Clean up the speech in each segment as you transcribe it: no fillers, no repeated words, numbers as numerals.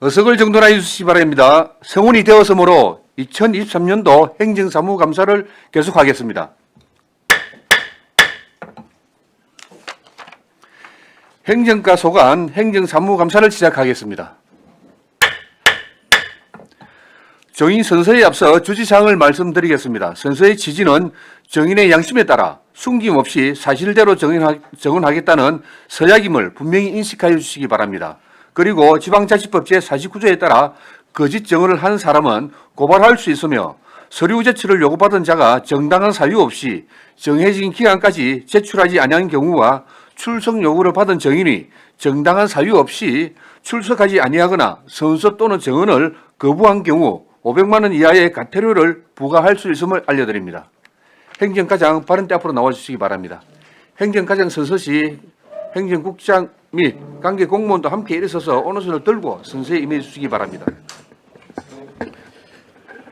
어석을 정돈하여 주시기 바랍니다. 성운이 되었으므로 2023년도 행정사무감사를 계속하겠습니다. 행정과 소관 행정사무감사를 시작하겠습니다. 정인 선서에 앞서 주지사항을 말씀드리겠습니다. 선서의 취지는 정인의 양심에 따라 숨김없이 사실대로 정언하겠다는 서약임을 분명히 인식하여 주시기 바랍니다. 그리고 지방자치법 제49조에 따라 거짓 정언을 한 사람은 고발할 수 있으며 서류 제출을 요구받은 자가 정당한 사유 없이 정해진 기간까지 제출하지 아니한 경우와 출석 요구를 받은 정인이 정당한 사유 없이 출석하지 아니하거나 선서 또는 정언을 거부한 경우 500만 원 이하의 과태료를 부과할 수 있음을 알려드립니다. 행정과장 발언대 앞으로 나와주시기 바랍니다. 행정과장 선서 시 행정국장 및 관계 공무원도 함께 일어서서 오노선을 들고 선서에 임해 주시기 바랍니다.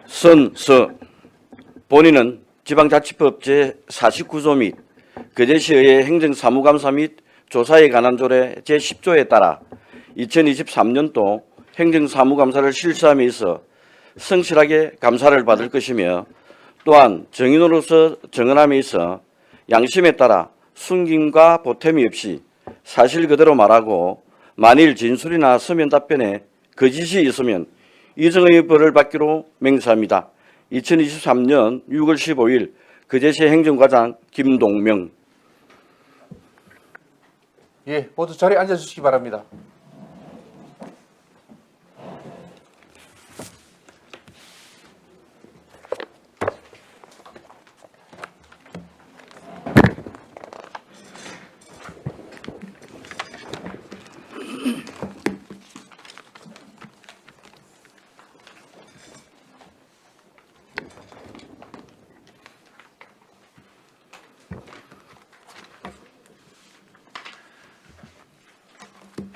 선서 본인은 지방자치법 제49조 및 거제시의 행정사무감사 및 조사에 관한 조례 제10조에 따라 2023년도 행정사무감사를 실시함에 있어 성실하게 감사를 받을 것이며 또한 정인으로서 정언함에 있어 양심에 따라 숨김과 보탬이 없이 사실 그대로 말하고 만일 진술이나 서면 답변에 거짓이 있으면 이정의 벌을 받기로 맹세합니다. 2023년 6월 15일 거제시 행정과장 김동명. 예, 모두 자리에 앉아주시기 바랍니다.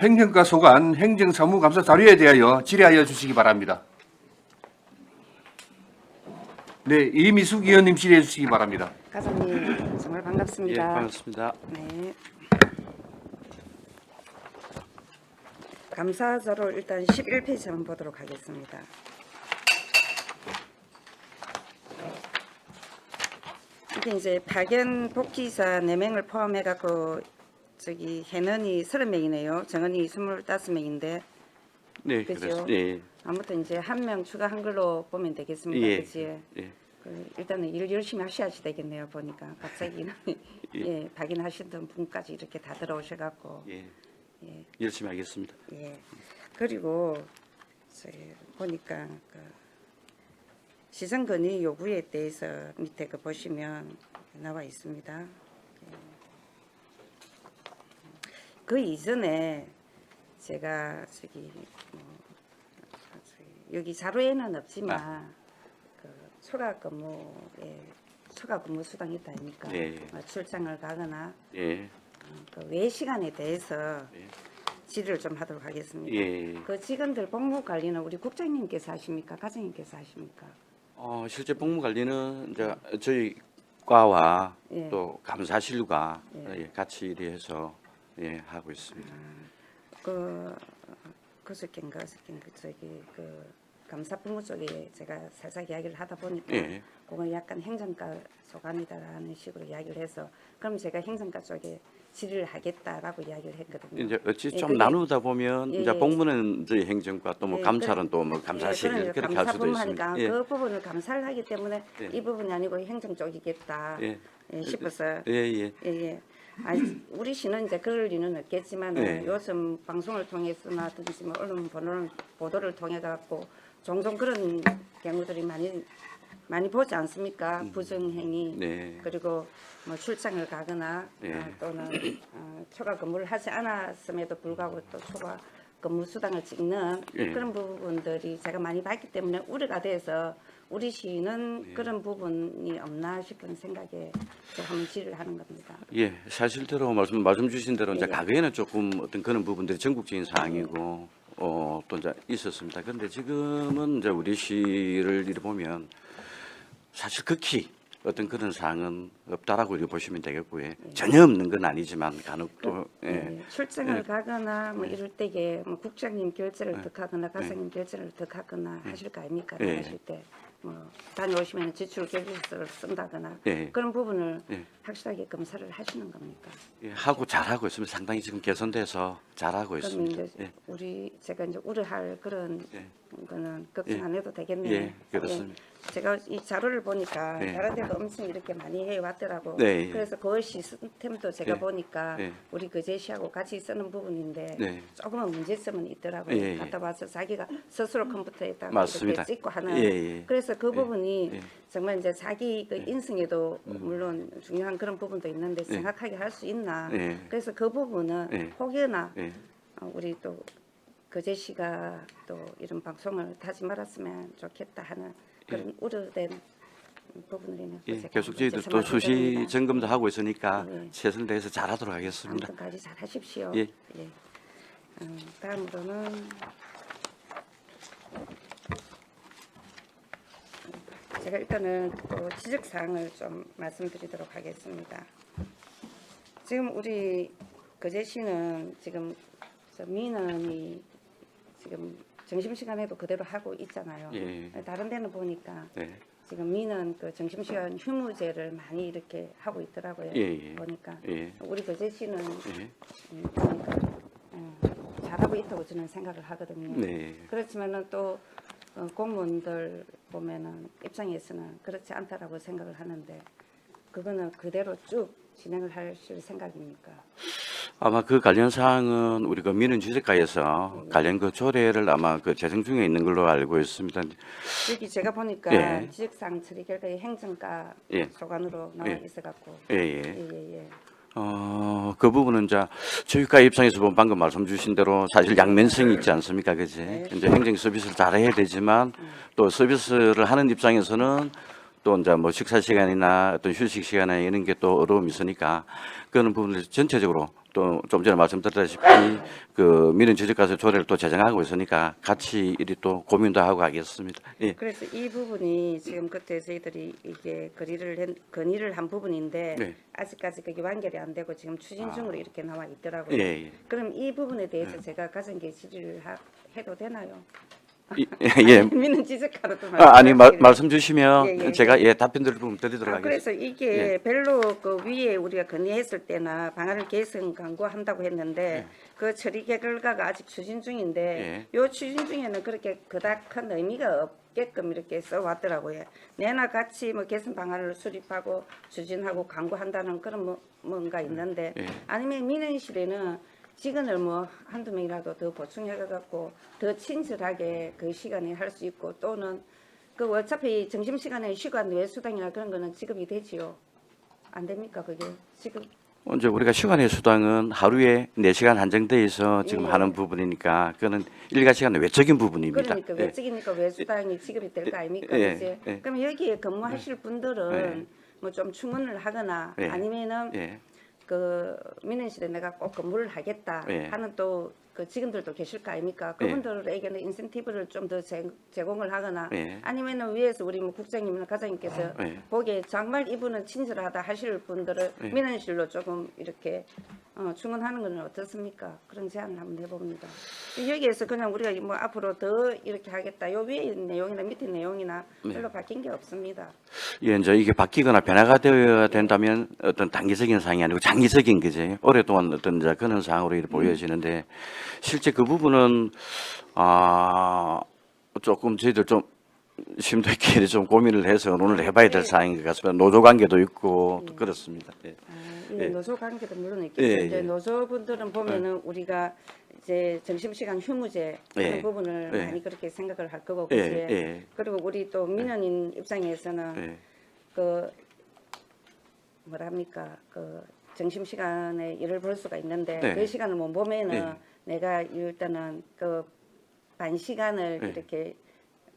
행정과 소관 행정사무감사 자료에 대하여 질의하여 주시기 바랍니다. 네, 이미숙 의원님 질의해 주시기 바랍니다. 과장님 정말 반갑습니다. 예, 반갑습니다. 네. 감사자료 일단 11페이지 한번 보도록 하겠습니다. 이게 이제 파견 복지사 4명을 포함해 갖고 저기 해넌이 30명이네요. 정원이 25명인데. 네, 그죠? 그렇습니다. 예, 아무튼 이제 1명 추가한 걸로 보면 되겠습니다. 예, 그치? 예, 일단은 일 열심히 하셔야지 되겠네요. 보니까 갑자기 예, 박인하시던 분까지 이렇게 다 들어오셔갖고 예, 예, 열심히 하겠습니다. 예. 그리고 저기 보니까 그 시정 건의 요구에 대해서 밑에 그 보시면 나와 있습니다. 그 이전에 제가 저기 여기 자료에는 없지만 그 초과 근무에 초과 근무 수당이 있다 아닙니까? 네. 출장을 가거나 예, 그 외 시간에 대해서 예. 질의를 좀 하도록 하겠습니다. 예. 그 직원들 복무 관리는 우리 국장님께서 하십니까? 과장님께서 하십니까? 실제 복무 관리는 이제 저희 과와 예. 또 감사실과 예. 예, 같이 일해서 예, 하고 있습니다. 그저께인가 저기 그 감사부무 쪽에 제가 살짝 이야기를 하다 보니까 예. 그건 약간 행정과 소관이다라는 식으로 이야기를 해서 그럼 제가 행정과 쪽에 질의를 하겠다라고 이야기를 했거든요. 이제 어찌 좀 그게- 나누다 보면 예, 이제 예. 복무는 저희 행정과 또 뭐 예, 감찰은 또 뭐 감사실 그러니까 그렇게 할 수도 감사부문 있습니다. 하니까 예, 그 부분을 감사를 하기 때문에 예. 이 부분이 아니고 행정 쪽이겠다 예. 싶어서 예, 예. 예. 아니, 우리 시는 이제 그럴 리는 없겠지만 네. 요즘 방송을 통해서나든지 뭐 언론 보도를 통해 갖고 종종 그런 경우들이 많이 보지 않습니까? 부정행위 네. 그리고 뭐 출장을 가거나 네. 또는 초과 근무를 하지 않았음에도 불구하고 또 초과 근무 수당을 찍는 네. 그런 부분들이 제가 많이 봤기 때문에 우려가 돼서 우리 시는 그런 부분이 없나 싶은 생각에 제가 한번 질의를 하는 겁니다. 예, 사실대로 말씀 주신 대로 이제 예. 과거에는 조금 어떤 그런 부분들이 전국적인 사항이고 또 이제 있었습니다. 그런데 지금은 이제 우리 시를 이렇게 보면 사실 극히 어떤 그런 사항은 없다라고 이렇게 보시면 되겠고요. 전혀 없는 건 아니지만 간혹 또 출장을 가거나 뭐 이럴 때에 뭐 국장님 결제를 득하거나 가장님 결제를 득하거나 하실 거 아닙니까? 나가실 때 뭐 다녀오시면 지출 계획서를 쓴다거나 그런 부분을 확실하게 검사를 하시는 겁니까? 하고 잘하고 있으면 상당히 지금 개선돼서 잘하고 그럼 있습니다. 이제 제가 이제 우려할 그런 거는 걱정 안 해도 되겠네요. 예, 그렇습니다. 제가 이 자료를 보니까 다른 데도 엄청 이렇게 많이 해왔더라고. 네. 그래서 그 시스템도 제가 보니까 네. 우리 그 제시하고 같이 쓰는 부분인데 네. 조금은 문제점은 있더라고요. 예, 예. 갔다 와서 자기가 스스로 컴퓨터에다가 맞습니다. 이렇게 찍고 하는. 예, 예. 그래서 그 부분이 예. 정말 이제 자기 그 인성에도 물론 중요한 그런 부분도 있는데 정확하게 할 수 있나. 예. 그래서 그 부분은 예. 혹여나 예. 우리 또 그제 씨가 또 이런 방송을 타지 말았으면 좋겠다 하는 그런 우려된 부분을 인해서 예, 제가 계속 한번 저희들 또 제청을 수시 드립니다. 점검도 하고 있으니까 네. 최선을 다해서 잘하도록 하겠습니다. 아무튼까지 잘 하십시오. 예. 다음으로는 제가 일단은 또 지적 사항을 좀 말씀드리도록 하겠습니다. 지금 우리 그제 씨는 지금 저 민원이 지금 점심시간에도 그대로 하고 있잖아요. 예. 다른 데는 보니까 네. 지금 민원 그 점심시간 휴무제를 많이 이렇게 하고 있더라고요. 예, 예. 보니까 예. 우리 그제 씨는 예. 보니까 잘하고 있다고 저는 생각을 하거든요. 네. 그렇지만은 또 공무원들 보면은 입장에서는 그렇지 않다라고 생각을 하는데 그거는 그대로 쭉 진행을 하실 생각입니까? 아마 그 관련 사항은 우리 그 민원지적과에서 관련 그 조례를 아마 그 재정 중에 있는 걸로 알고 있습니다. 여기 제가 보니까 예. 지적사항 처리 결과에 행정가 예. 소관으로 나와 예. 있어갖고 예, 예. 예. 그 부분은 이제 저희과 입장에서 보면 방금 말씀 주신 대로 사실 양면성이 있지 않습니까? 그지? 이제 행정 서비스를 잘해야 되지만 또 서비스를 하는 입장에서는 또 이제 뭐 식사 시간이나 어떤 휴식 시간이나 이런 게 또 어려움이 있으니까 그런 부분을 전체적으로 또 좀 전에 말씀드렸다시피 그 민원 지적과서 조례를 또 제정하고 있으니까 같이 이리 또 고민도 하고 하겠습니다. 예. 그래서 이 부분이 지금 그때 저희들이 이게 건의를 한 부분인데 네. 아직까지 그게 완결이 안 되고 지금 추진 중으로 이렇게 나와 있더라고요. 예, 예. 그럼 이 부분에 대해서 제가 가정계 질의를 해도 되나요? 예. 민원 지적하러 또 아니 말씀하시기를. 말씀 주시면 예. 제가 답변 드리도록 하겠습니다. 그래서 이게 별로 그 위에 우리가 건의했을 때나 방안을 개선 강구한다고 했는데 그 처리 결과가 아직 추진 중인데 요 추진 중에는 그렇게 그닥 큰 의미가 없게끔 이렇게 써왔더라고요. 내나 같이 뭐 개선 방안을 수립하고 추진하고 강구한다는 그런 뭔가 있는데 아니면 민원실에는 직원을 뭐 한두 명이라도 더 보충해갖고 더 친절하게 그 시간에 할 수 있고 또는 그 어차피 점심시간에 시간 외 수당이나 그런 거는 지급이 되지요. 안 됩니까 그게 지금? 이제 우리가 시간의 수당은 하루에 4시간 한정돼 있어 지금 예. 하는 부분이니까 그거는 일가 시간의 외적인 부분입니다. 그러니까 외적이니까 외수당이 지급이 될 거 아닙니까? 예. 그지? 예. 그럼 여기에 근무하실 분들은 뭐 좀 충원을 하거나 예. 아니면은 예. 그 민원실에 내가 꼭 근무를 하겠다 예. 하는 또 그 직원들도 계실 거 아닙니까? 그분들에게는 인센티브를 좀 더 제공을 하거나 예. 아니면은 위에서 우리 뭐 국장님이나 과장님께서 예. 보기에 정말 이분은 친절하다 하실 분들을 민원실로 조금 이렇게 충원하는 건 어떻습니까? 그런 제안을 한번 해봅니다. 여기에서 그냥 우리가 뭐 앞으로 더 이렇게 하겠다. 요 위에 있는 내용이나 밑에 내용이나 별로 바뀐 게 없습니다. 예, 이제 이게 바뀌거나 변화가 되어야 된다면 어떤 단기적인 사항이 아니고 장기적인 거지. 오랫동안 어떤 이제 그런 사항으로 이렇게 보여지는데 실제 그 부분은 조금 저희들 좀 심도 있게 좀 고민을 해서 논의를 해봐야 될 사항인 것 같습니다. 노조 관계도 있고 또 그렇습니다. 예. 노조 관계도 물론 있겠죠. 예, 이제 예. 노조분들은 보면은 우리가 이제 점심시간 휴무제 그런 예. 부분을 예. 많이 그렇게 생각을 할 거고, 예, 그지? 예. 그리고 우리 또 민원인 입장에서는 예. 그 뭐랍니까 그 점심시간에 일을 볼 수가 있는데 네. 그 시간을 못 보면은 예. 내가 일단은 그 반 시간을 예. 이렇게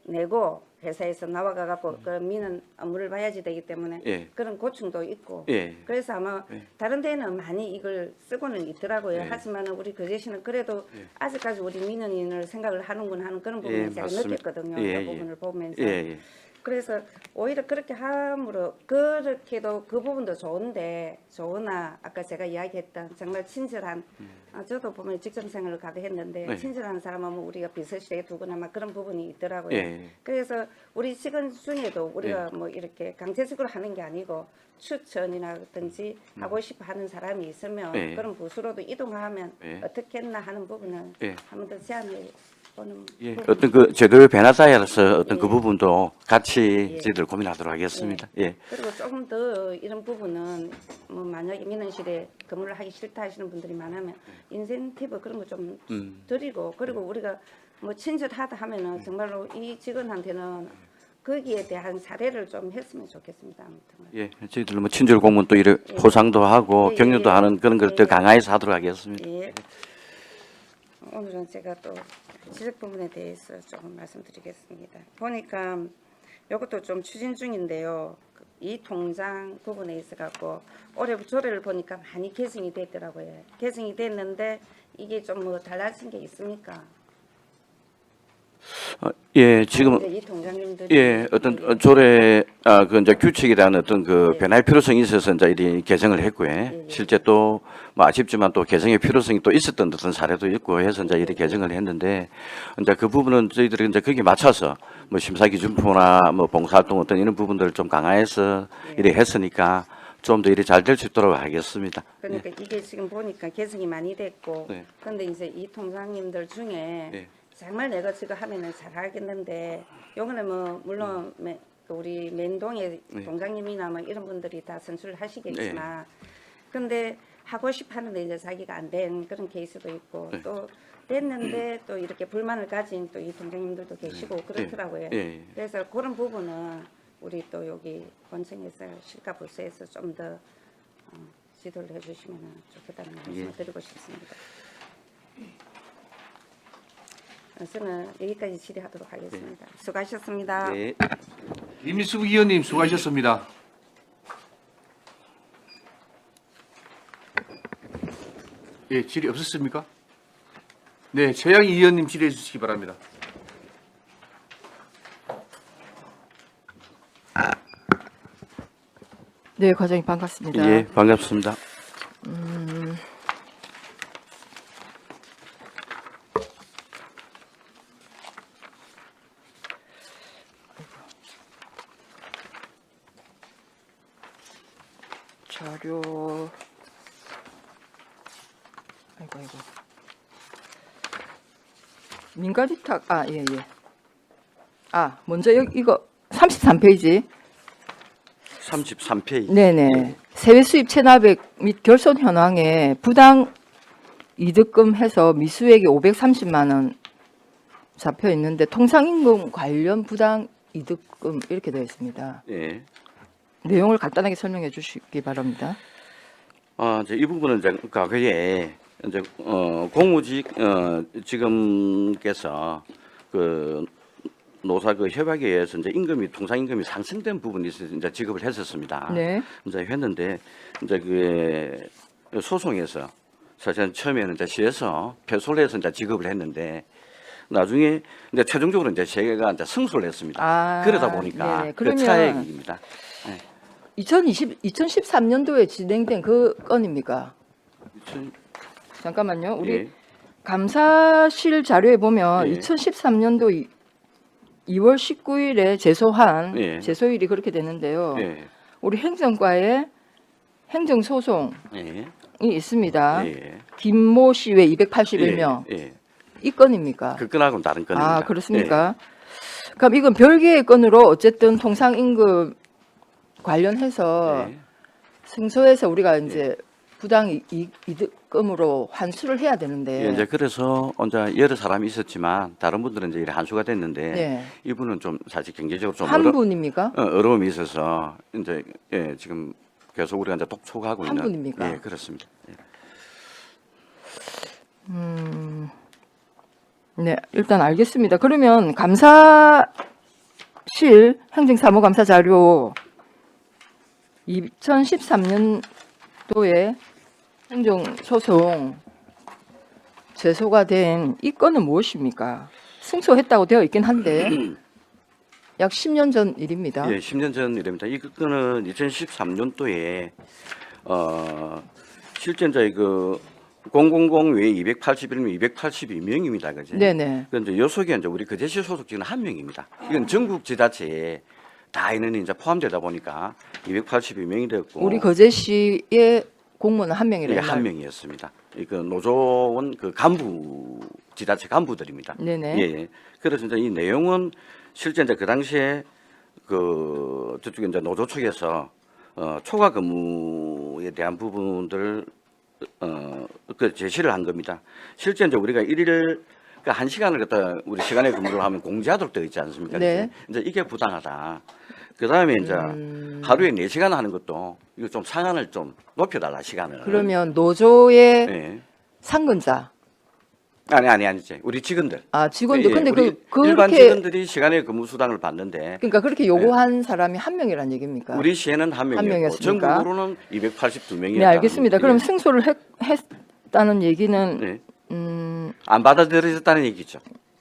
내고 회사에서 나와가갖고 그 민원 업무를 봐야지 되기 때문에 예. 그런 고충도 있고 예. 그래서 아마 예. 다른 데는 많이 이걸 쓰고는 있더라고요. 예. 하지만 우리 그제시는 그래도 아직까지 우리 민원인을 생각을 하는 그런 부분을 예, 제가 맞습니다. 느꼈거든요. 예, 그 예. 부분을 보면서. 예, 예. 그래서 오히려 그렇게 함으로 그렇게도 그 부분도 좋으나 아까 제가 이야기했던 정말 친절한 저도 보면 직장 생활을 가도 했는데 네. 친절한 사람은 우리가 비서실에 두거나 막 그런 부분이 있더라고요. 예. 그래서 우리 직원 중에도 우리가 뭐 이렇게 강제적으로 하는 게 아니고 추천이라든지 하고 싶어 하는 사람이 있으면 예. 그런 부서로도 이동하면 예. 어떻게 했나 하는 부분은 예. 한 번 더 제안을 보는 예, 부분이 어떤 그 제도의 변화 따라서 어떤 그 예. 부분도 같이 예. 저희들 고민하도록 하겠습니다. 예. 그리고 조금 더 이런 부분은 뭐 만약에 민원실에 근무를 하기 싫다 하시는 분들이 많으면 인센티브 그런 거 좀 드리고 그리고 우리가 뭐 친절하다 하면은 정말로 이 직원한테는 거기에 대한 사례를 좀 했으면 좋겠습니다. 아무튼. 예, 저희들 뭐 친절 공문 또 이래 예. 보상도 하고 예, 격려도 예. 하는 그런 걸 더 예. 강화해서 하도록 하겠습니다. 예. 오늘은 제가 또 지적 부분에 대해서 조금 말씀드리겠습니다. 보니까 이것도 좀 추진 중인데요. 이 통장 부분에 있어 갖고 올해 조례를 보니까 많이 개정이 됐더라고요. 개정이 됐는데 이게 좀 뭐 달라진 게 있습니까? 예, 지금 이제 이 통장님들이 예, 어떤 조례 그 이제 규칙에 대한 어떤 그 예. 변화의 필요성이 있어서 이제 이 개정을 했고요. 예. 실제 또 뭐 아쉽지만 또 개정의 필요성이 또 있었던 어떤 사례도 있고 해서 이제 이렇게 개정을 했는데 이제 그 부분은 저희들이 이제 거기에 맞춰서 뭐 심사 기준표나 뭐 봉사활동 어떤 이런 부분들을 좀 강화해서 이렇게 했으니까 좀 더 일이 잘 될 수 있도록 하겠습니다. 그러니까 이게 지금 보니까 개정이 많이 됐고 네. 그런데 이제 이 통장님들 중에 네. 정말 내가 지금 하면은 잘 하겠는데 요거는 뭐 물론 우리 맨동의 동장님이나 뭐 이런 분들이 다 선출을 하시겠지만 근데 하고 싶어 하는데 이제 자기가 안 된 그런 케이스도 있고 또 됐는데 또 이렇게 불만을 가진 또 이 동장님들도 계시고 그렇더라고요. 예. 그래서 그런 부분은 우리 또 여기 본청에서 실가부서에서 좀 더 지도를 해주시면 좋겠다는 말씀을 드리고 싶습니다. 저는 여기까지 질의하도록 하겠습니다. 수고하셨습니다. 네. 이민숙 의원님 수고하셨습니다. 예, 질의 없었습니까? 네, 최양희 의원님 질의해 주시기 바랍니다. 네, 과장님 반갑습니다. 예, 반갑습니다. 자료. 아이고. 민간위탁. 예. 먼저 이거 33페이지. 33페이지. 네네. 세외 수입 체납액 및 결손 현황에 부당 이득금 해서 미수액이 530만 원 잡혀 있는데 통상임금 관련 부당 이득금 이렇게 되어 있습니다. 예. 내용을 간단하게 설명해 주시기 바랍니다. 이제 이 부분은 이제 과거에 이제 공무직 지금께서 그 노사 그 협약에 의해서 이제 임금이 통상 임금이 상승된 부분이 있어서 이제 지급을 했었습니다. 네. 이제 했는데 이제 그 소송에서 사실은 처음에는 이제 시에서 패소를 해서 이제 지급을 했는데 나중에 이제 최종적으로 이제 재계가 이제 승소를 했습니다. 그러다 보니까 네네. 그 그러면 차액입니다. 2013년도에 진행된 그 건입니까? 잠깐만요. 우리 예. 감사실 자료에 보면 예. 2013년도 2월 19일에 제소한 예. 제소일이 그렇게 되는데요. 예. 우리 행정과에 행정소송이 예. 있습니다. 예. 김모 씨 외 281명. 예. 이 건입니까? 그 건하고는 다른 건입니다. 그렇습니까? 그럼 이건 별개의 건으로 어쨌든 통상임금 관련해서 예. 승소해서 우리가 이제 부당 이득금으로 환수를 해야 되는데. 예, 이제 그래서 이제 여러 사람이 있었지만 다른 분들은 이제 이래 한수가 됐는데 네. 이분은 좀 사실 경제적으로 좀 한 분입니까? 어려움이 있어서 이제 지금 계속 우리가 이제 독촉하고 한 있는. 분입니까? 예, 그렇습니다. 예. 네, 일단 알겠습니다. 그러면 감사실 행정사무감사 자료 2013년도에 행정소송 제소가 된 이 건은 무엇입니까? 승소했다고 되어 있긴 한데 약 10년 전 일입니다. 예, 10년 전 일입니다. 이거는 2013년도에 실전자의 그 000 외에 281명, 282명입니다. 그죠? 네네. 그 이제 요 속에 이제 우리 거제시 소속지는 한 명입니다. 이건 전국 지자체에 다 있는 이제 포함되다 보니까 282명이 됐고 우리 거제시의 공무원은 한 명이래요. 예, 한 명이었습니다. 그 노조원 그 간부 지자체 간부들입니다. 네네. 예. 그래서 이제 이 내용은 실제 이제 그 당시에 그 저쪽에 이제 노조 측에서 초과 근무에 대한 부분들 그 제시를 한 겁니다. 실제 이제 우리가 일일 그러니까 한 시간을 갖다 우리 시간에 근무를 하면 공제하도록 되어 있지 않습니까? 네. 이제 이게 부당하다. 그 다음에 이제 하루에 4시간 하는 것도 이거 좀 상한을 좀 높여달라 시간을. 그러면 노조의 예. 상근자, 아니지. 우리 직원들. 직원들. 예, 근데 우리 그렇게 일반 직원들이 시간에 근무 수당을 받는데 그러니까 그렇게 요구한 사람이 한 명이란 얘기입니까? 우리 시에는 한 명이었고 명이었습니까? 전국으로는 282명이었다. 네, 알겠습니다. 그럼 승소를 했다는 얘기는 네. 안 받아들여졌다는 얘기죠.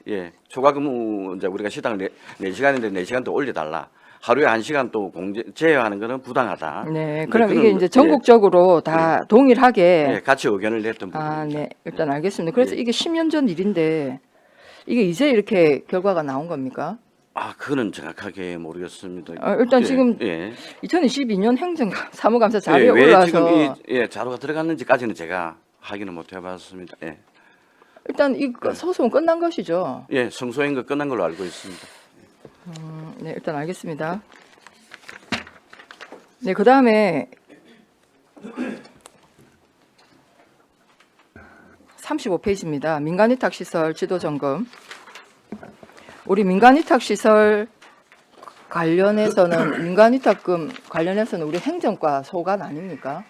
예. 초과 근무 이제 우리가 시당을 4시간인데 4시간 더 올려달라. 하루에 1시간 또 공제 제어하는 거는 부당하다. 네, 이제 그럼 그런, 이게 이제 전국적으로 다 동일하게 예, 같이 의견을 냈던 부분입니다. 네, 일단 알겠습니다. 그래서 예. 이게 10년 전 일인데 이게 이제 이렇게 결과가 나온 겁니까? 그거는 정확하게 모르겠습니다. 일단 예, 지금 예. 2022년 행정사무감사 자료에 예, 왜 올라와서 지금 이 자료가 들어갔는지까지는 제가 확인을 못 해봤습니다. 예. 일단 이 소송은 끝난 것이죠. 예, 성소인 거 끝난 걸로 알고 있습니다. 네, 일단 알겠습니다. 네, 그 다음에 35페이지입니다. 민간위탁 시설 지도 점검. 우리 민간위탁 시설 관련해서는 민간위탁금 관련해서는 우리 행정과 소관 아닙니까?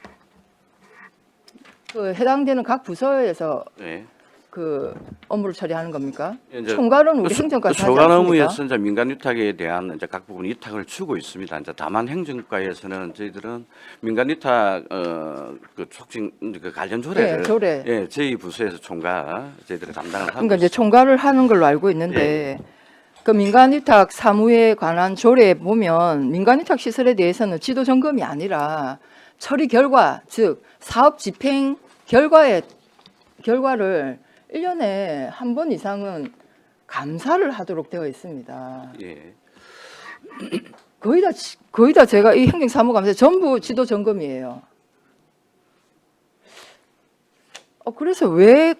그 해당되는 각 부서에서 예. 그 업무를 처리하는 겁니까? 이제 총괄은 우리 행정과에서 하지 소관 않습니까? 업무에서 이제 민간 위탁에 대한 이제 각 부분 위탁을 주고 있습니다. 이제 다만 행정과에서는 저희들은 민간 위탁 그 촉진 그 관련 조례를 네, 조례. 예, 저희 부서에서 총괄 저희들이 담당을 하고 그러니까 이제 있습니다. 총괄을 하는 걸로 알고 있는데 그 민간위탁 사무에 관한 조례에 보면 민간위탁 시설에 대해서는 지도 점검이 아니라 처리 결과, 즉 사업 집행 결과를 1년에 한 번 이상은 감사를 하도록 되어 있습니다. 예. 거의 다 제가 이 행정사무감사 전부 지도 점검이에요. 그래서 왜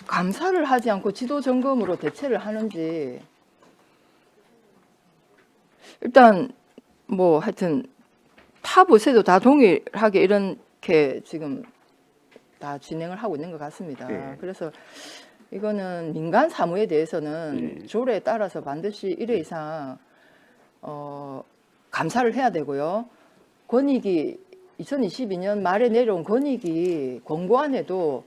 감사를 하지 않고 지도 점검으로 대체를 하는지 일단 뭐 하여튼 타 부서도 다 동일하게 이렇게 지금 다 진행을 하고 있는 것 같습니다. 네. 그래서 이거는 민간 사무에 대해서는 조례에 따라서 반드시 1회 이상 감사를 해야 되고요. 권익위 2022년 말에 내려온 권익위 공고안에도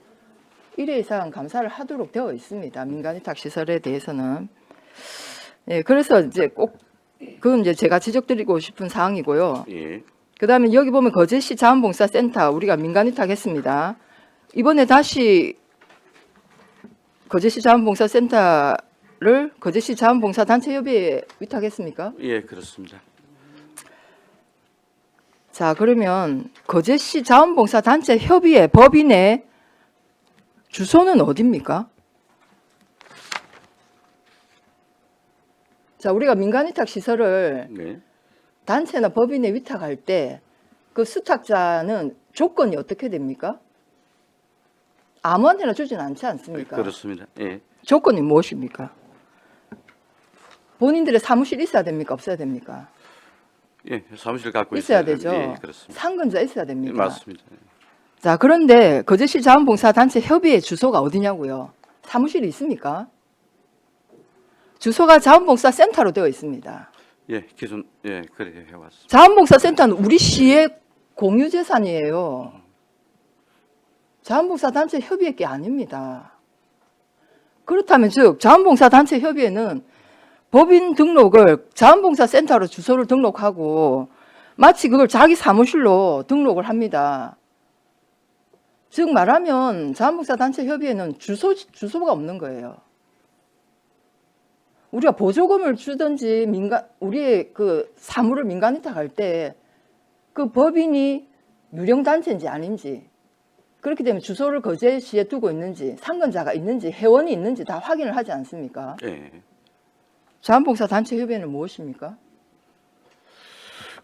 1회 이상 감사를 하도록 되어 있습니다. 민간위탁 시설에 대해서는. 네, 그래서 이제 꼭 그건 이제 제가 지적드리고 싶은 사항이고요. 예. 그다음에 여기 보면 거제시 자원봉사센터 우리가 민간위탁했습니다. 이번에 다시 거제시 자원봉사센터를 거제시 자원봉사단체협의회에 위탁했습니까? 예, 그렇습니다. 자, 그러면 거제시 자원봉사단체협의회 법인의 주소는 어디입니까? 자, 우리가 민간위탁 시설을 네. 단체나 법인에 위탁할 때 그 수탁자는 조건이 어떻게 됩니까? 아무한테나 주진 않지 않습니까? 그렇습니다. 예. 조건이 무엇입니까? 본인들의 사무실 있어야 됩니까? 없어야 됩니까? 예, 사무실 갖고 있어야 되죠. 예, 그렇습니다. 상근자 있어야 됩니까? 예, 맞습니다. 자, 그런데 거제시 자원봉사단체 협의회 주소가 어디냐고요? 사무실이 있습니까? 주소가 자원봉사센터로 되어 있습니다. 예, 기존 그래 해왔습니다. 자원봉사센터는 우리 시의 공유재산이에요. 자원봉사단체 협의회 게 아닙니다. 그렇다면 즉 자원봉사단체 협의회는 법인 등록을 자원봉사센터로 주소를 등록하고 마치 그걸 자기 사무실로 등록을 합니다. 즉 말하면 자원봉사단체 협의회는 주소가 없는 거예요. 우리가 보조금을 주든지 우리의 그 사물을 민간 위탁할 때 그 법인이 유령 단체인지 아닌지 그렇게 되면 주소를 거제시에 두고 있는지 상권자가 있는지 회원이 있는지 다 확인을 하지 않습니까? 예. 자원봉사 단체 협의회는 무엇입니까?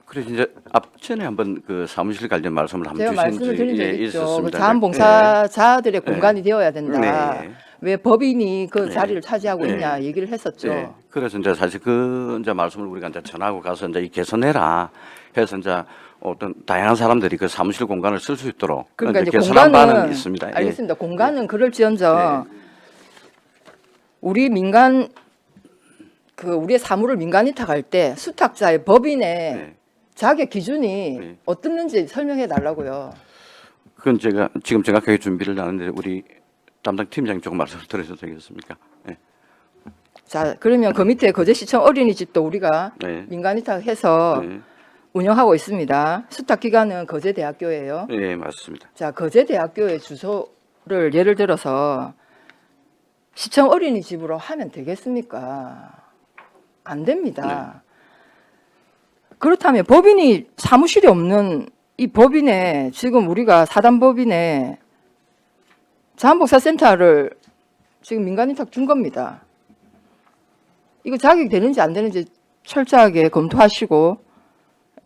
그래서 이제 앞전에 한번 그 사무실 관련 말씀을 한번 제가 주신 말씀을 드린 적이 적이 있죠. 그 있었습니다. 자원봉사자들의 공간이 되어야 된다. 네. 왜 법인이 그 네. 자리를 차지하고 네. 있냐 얘기를 했었죠. 예. 그래서 이제 사실 그 이제 말씀을 우리가 이제 전하고 가서 이제 이 개선해라 해서 이제 어떤 다양한 사람들이 그 사무실 공간을 쓸 수 있도록 그러니까 이제 개선한 바는 공간은 있습니다. 예. 알겠습니다. 공간은 그럴지언정 우리 민간 그 우리의 사물을 민간 위탁할 때 수탁자의 법인의 네. 자격 기준이 네. 어떻는지 설명해 달라고요. 그건 제가 지금 정확하게 준비를 하는데 우리 담당 팀장님 조금 말씀을 드려도 되겠습니까? 예. 자, 그러면 그 밑에 거제시청 어린이집도 우리가 네. 민간 위탁해서 네. 운영하고 있습니다. 수탁 기관은 거제대학교예요. 예, 맞습니다. 자, 거제대학교의 주소를 예를 들어서 시청 어린이집으로 하면 되겠습니까? 안 됩니다. 그렇다면 법인이 사무실이 없는 이 법인에 지금 우리가 사단법인에 자원봉사센터를 지금 민간 위탁 준 겁니다. 이거 자격이 되는지 안 되는지 철저하게 검토하시고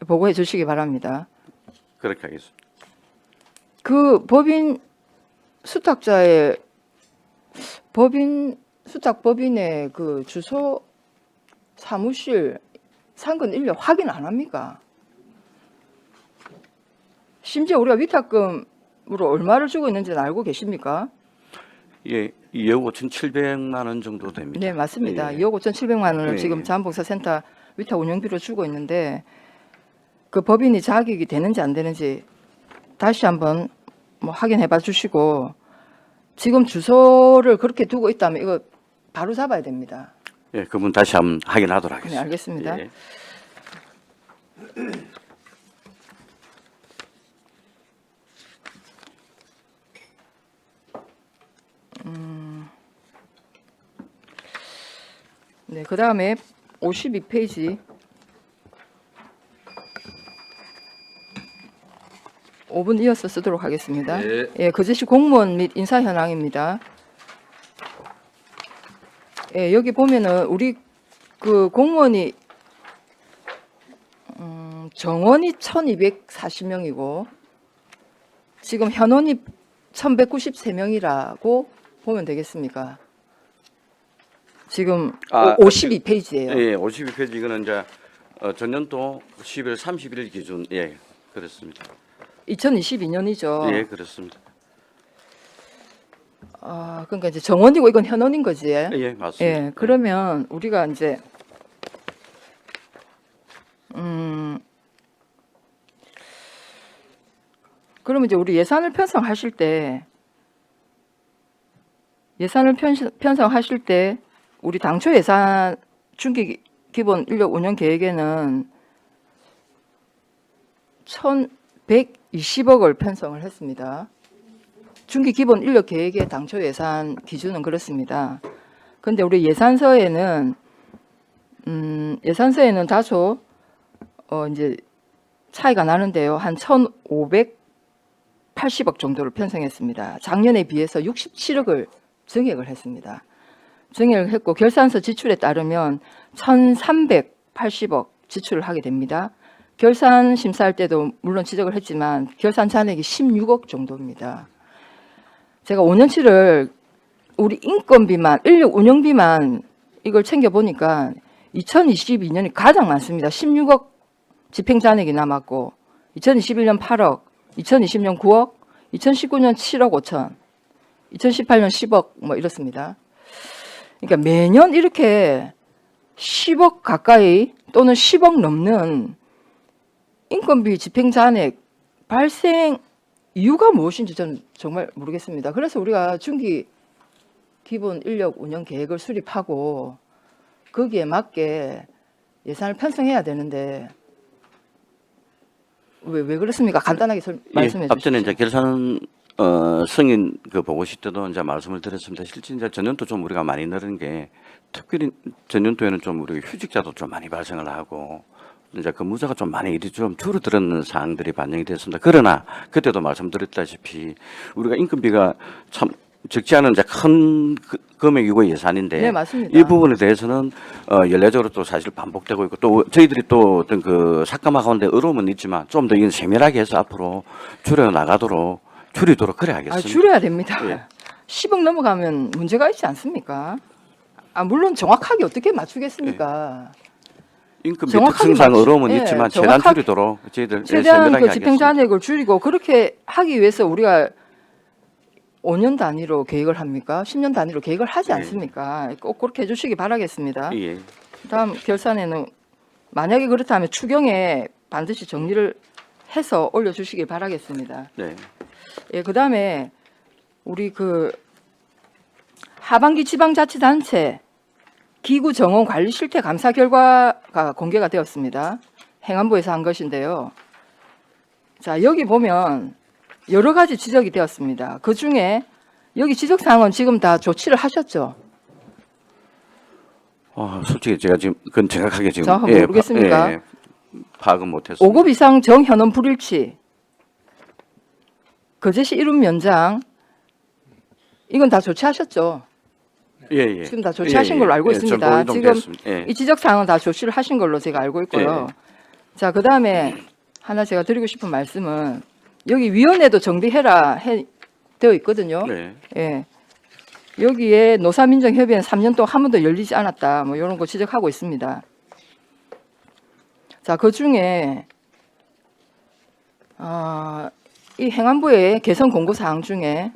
보고해 주시기 바랍니다. 그렇게 하겠습니다. 그 법인 수탁자의 수탁법인의 그 주소 사무실 상권 인력 확인 안 합니까? 심지어 우리가 위탁금으로 얼마를 주고 있는지는 알고 계십니까? 예, 2억 5,700만 원 정도 됩니다. 네, 맞습니다. 예. 2억 5,700만 원을 예. 지금 자원봉사센터 위탁 운영비로 주고 있는데 그 법인이 자격이 되는지 안 되는지 다시 한번 뭐 확인해 봐 주시고 지금 주소를 그렇게 두고 있다면 이거 바로 잡아야 됩니다. 예, 그분 다시 한번 확인하도록 네, 하겠습니다. 알겠습니다. 예. 네, 그 다음에 52페이지 5분 이어서 쓰도록 하겠습니다. 네. 예, 거제시 공무원 및 인사 현황입니다. 예, 여기 보면은 우리 그 공무원이 정원이 1,240명이고 지금 현원이 1,193명이라고 보면 되겠습니까? 지금 52페이지예요. 예, 52페이지 이거는 이제 전년도 10월 31일 기준 예, 그렇습니다. 2022년이죠. 예, 그렇습니다. 아, 그러니까 이제 정원이고 이건 현원인 거지. 예, 맞습니다. 예, 그러면 우리가 이제 그러면 이제 우리 예산을 편성하실 때 편성하실 때 우리 당초 예산 중기 기본 인력 운영 계획에는 1,120억을 편성을 했습니다. 중기 기본 인력 계획의 당초 예산 기준은 그렇습니다. 그런데 우리 예산서에는 다소 이제 차이가 나는데요. 한 1,580억 정도를 편성했습니다. 작년에 비해서 67억을 증액을 했습니다. 증액을 했고 결산서 지출에 따르면 1,380억 지출을 하게 됩니다. 결산 심사할 때도 물론 지적을 했지만 결산 잔액이 16억 정도입니다. 제가 5년치를 우리 인건비만, 인력 운영비만 이걸 챙겨보니까 2022년이 가장 많습니다. 16억 집행 잔액이 남았고 2021년 8억, 2020년 9억, 2019년 7억 5천, 2018년 10억 뭐 이렇습니다. 그러니까 매년 이렇게 10억 가까이 또는 10억 넘는 인건비 집행 잔액 발생 이유가 무엇인지 저는 정말 모르겠습니다. 그래서 우리가 중기 기본 인력 운영 계획을 수립하고 거기에 맞게 예산을 편성해야 되는데 왜 그렇습니까? 간단하게 말씀해 주시죠. 앞전에 이제 승인 그 보고시 때도 이제 말씀을 드렸습니다. 실제 이제 전년도 좀 우리가 많이 늘은 게 특별히 전년도에는 좀 우리가 휴직자도 좀 많이 발생을 하고 이제 근무자가 좀 많이 일이 좀 줄어드는 사항들이 반영이 됐습니다. 그러나 그때도 말씀드렸다시피 우리가 인건비가 참 적지 않은 이제 큰 금액이고 예산인데 네, 맞습니다. 이 부분에 대해서는 연례적으로 또 사실 반복되고 있고 또 저희들이 또 어떤 그 삭감화 가운데 어려움은 있지만 좀 더 이건 세밀하게 해서 앞으로 줄이도록 그래 아, 하겠습니다. 줄여야 됩니다. 예. 10억 넘어가면 문제가 있지 않습니까? 아, 물론 정확하게 어떻게 맞추겠습니까? 인건비 정확하게 특성상 맞추- 어려움은 예, 있지만 최대한 정확하게- 줄이도록 저희들 최대한 세밀하게 그 집행 하겠습니다. 잔액을 줄이고 그렇게 하기 위해서 우리가 5년 단위로 계획을 합니까? 10년 단위로 계획을 하지 예. 않습니까? 꼭 그렇게 해주시기 바라겠습니다. 예. 다음 결산에는 만약에 그렇다면 추경에 반드시 정리를 해서 올려주시기 바라겠습니다. 네. 예, 그다음에 우리 그 하반기 지방자치단체 기구 정원 관리 실태 감사 결과가 공개가 되었습니다. 행안부에서 한 것인데요. 자, 여기 보면 여러 가지 지적이 되었습니다. 그 중에 여기 지적 사항은 지금 다 조치를 하셨죠? 솔직히 제가 지금 그건 정확하게 지금 정확하게 모르겠습니까? 파악은 못했습니다. 5급 이상 정현원 불일치, 거제시 이름 면장, 이건 다 조치하셨죠? 예. 지금 다 조치하신 걸로 알고 있습니다. 지금 이 지적 사항은 다 조치를 하신 걸로 제가 알고 있고요. 자, 그다음에 하나 제가 드리고 싶은 말씀은 여기 위원회도 정비해라 되어 있거든요. 네. 예. 여기에 노사민정협의회는 3년 동안 한 번도 열리지 않았다. 뭐 이런 거 지적하고 있습니다. 자, 그 중에 이 행안부의 개선 공고 사항 중에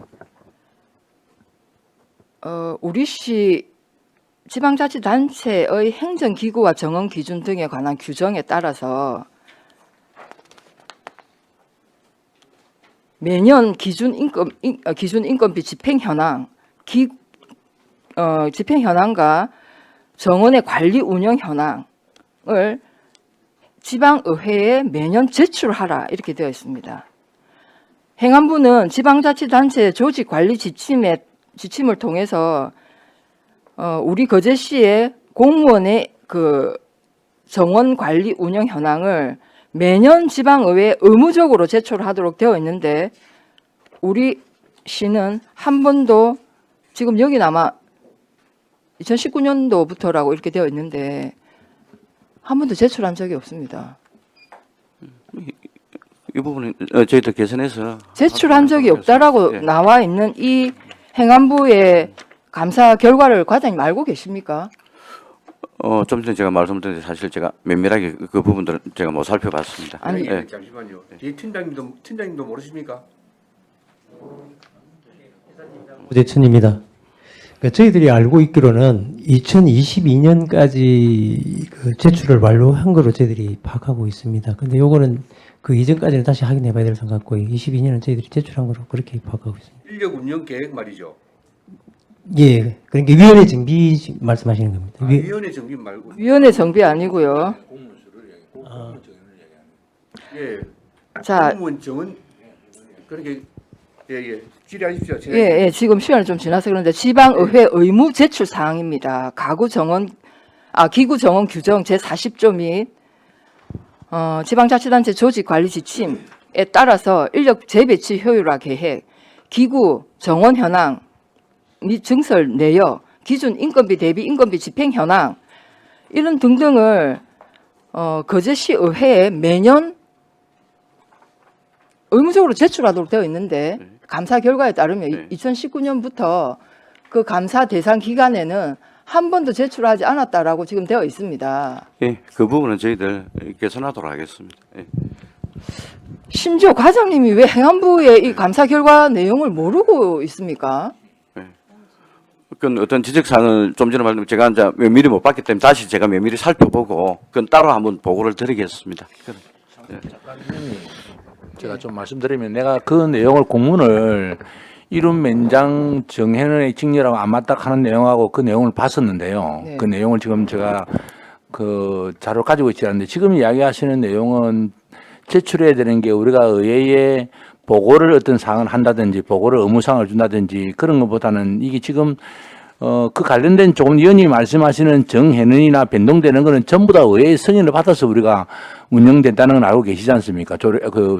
우리시 지방자치단체의 행정기구와 정원 기준 등에 관한 규정에 따라서 매년 기준 인건비 집행 현황, 집행 현황과 정원의 관리 운영 현황을 지방의회에 매년 제출하라 이렇게 되어 있습니다. 행안부는 지방자치단체 조직관리 지침을 통해서 우리 거제시의 공무원의 그 정원 관리 운영 현황을 매년 지방의회에 의무적으로 제출하도록 되어 있는데 우리 시는 한 번도 지금 여기는 아마 2019년도부터라고 이렇게 되어 있는데 한 번도 제출한 적이 없습니다. 이 부분은 저희들 개선해서 제출한 적이 없다라고 예. 나와 있는 이 행안부의 감사 결과를 과장님 알고 계십니까? 좀 전에 제가 말씀드린 사실 제가 면밀하게 그 부분들은 제가 못 살펴봤습니다. 아니, 예. 잠시만요. 이 팀장님도 모르십니까? 오재천입니다. 그러니까 저희들이 알고 있기로는 2022년까지 그 제출을 완료한 거로 저희들이 파악하고 있습니다. 근데 요거는 그 이전까지는 다시 확인해 봐야 될 것 같고 22년은 저희들이 제출한 거로 그렇게 파악하고 있습니다. 인력 운영 계획 말이죠. 예. 그러니까 위원회 정비 말씀하시는 겁니다. 위원회 정비 말고. 위원회 정비 아니고요. 예. 자, 공무원 정원 그렇게 질의하십시오. 제가 예, 지금 시간이 좀 지나서 그런데 지방의회 의무 제출 사항입니다. 기구 정원 규정 제40조 및 지방자치단체 조직관리 지침에 따라서 인력 재배치 효율화 계획, 기구 정원 현황 및 증설 내역, 기준 인건비 대비 인건비 집행 현황 이런 등등을 거제시 의회에 매년 의무적으로 제출하도록 되어 있는데 감사 결과에 따르면 네. 2019년부터 그 감사 대상 기간에는 한 번도 제출하지 않았다라고 지금 되어 있습니다. 예, 그 부분은 저희들 개선하도록 하겠습니다. 예. 심지어 과장님이 왜 행안부의 이 감사 결과 내용을 모르고 있습니까? 그건 어떤 지적사항을 좀 전에 말씀 제가 이제 면밀히 못 봤기 때문에 다시 제가 면밀히 살펴보고 그건 따로 한번 보고를 드리겠습니다. 제가 좀 말씀드리면 내가 그 내용을 공문을 이름 면장 정현의 직렬하고 안 맞다 하는 내용하고 그 내용을 봤었는데요. 네. 그 내용을 지금 제가 그 자료를 가지고 있지 않는데 지금 이야기하시는 내용은 제출해야 되는 게 우리가 의회에 보고를 어떤 사항을 한다든지 보고를 의무사항을 준다든지 그런 것보다는 이게 지금 그 관련된 조금 위원님이 말씀하시는 정해는이나 변동되는 거는 전부 다 의회의 승인을 받아서 우리가 운영된다는 걸 알고 계시지 않습니까?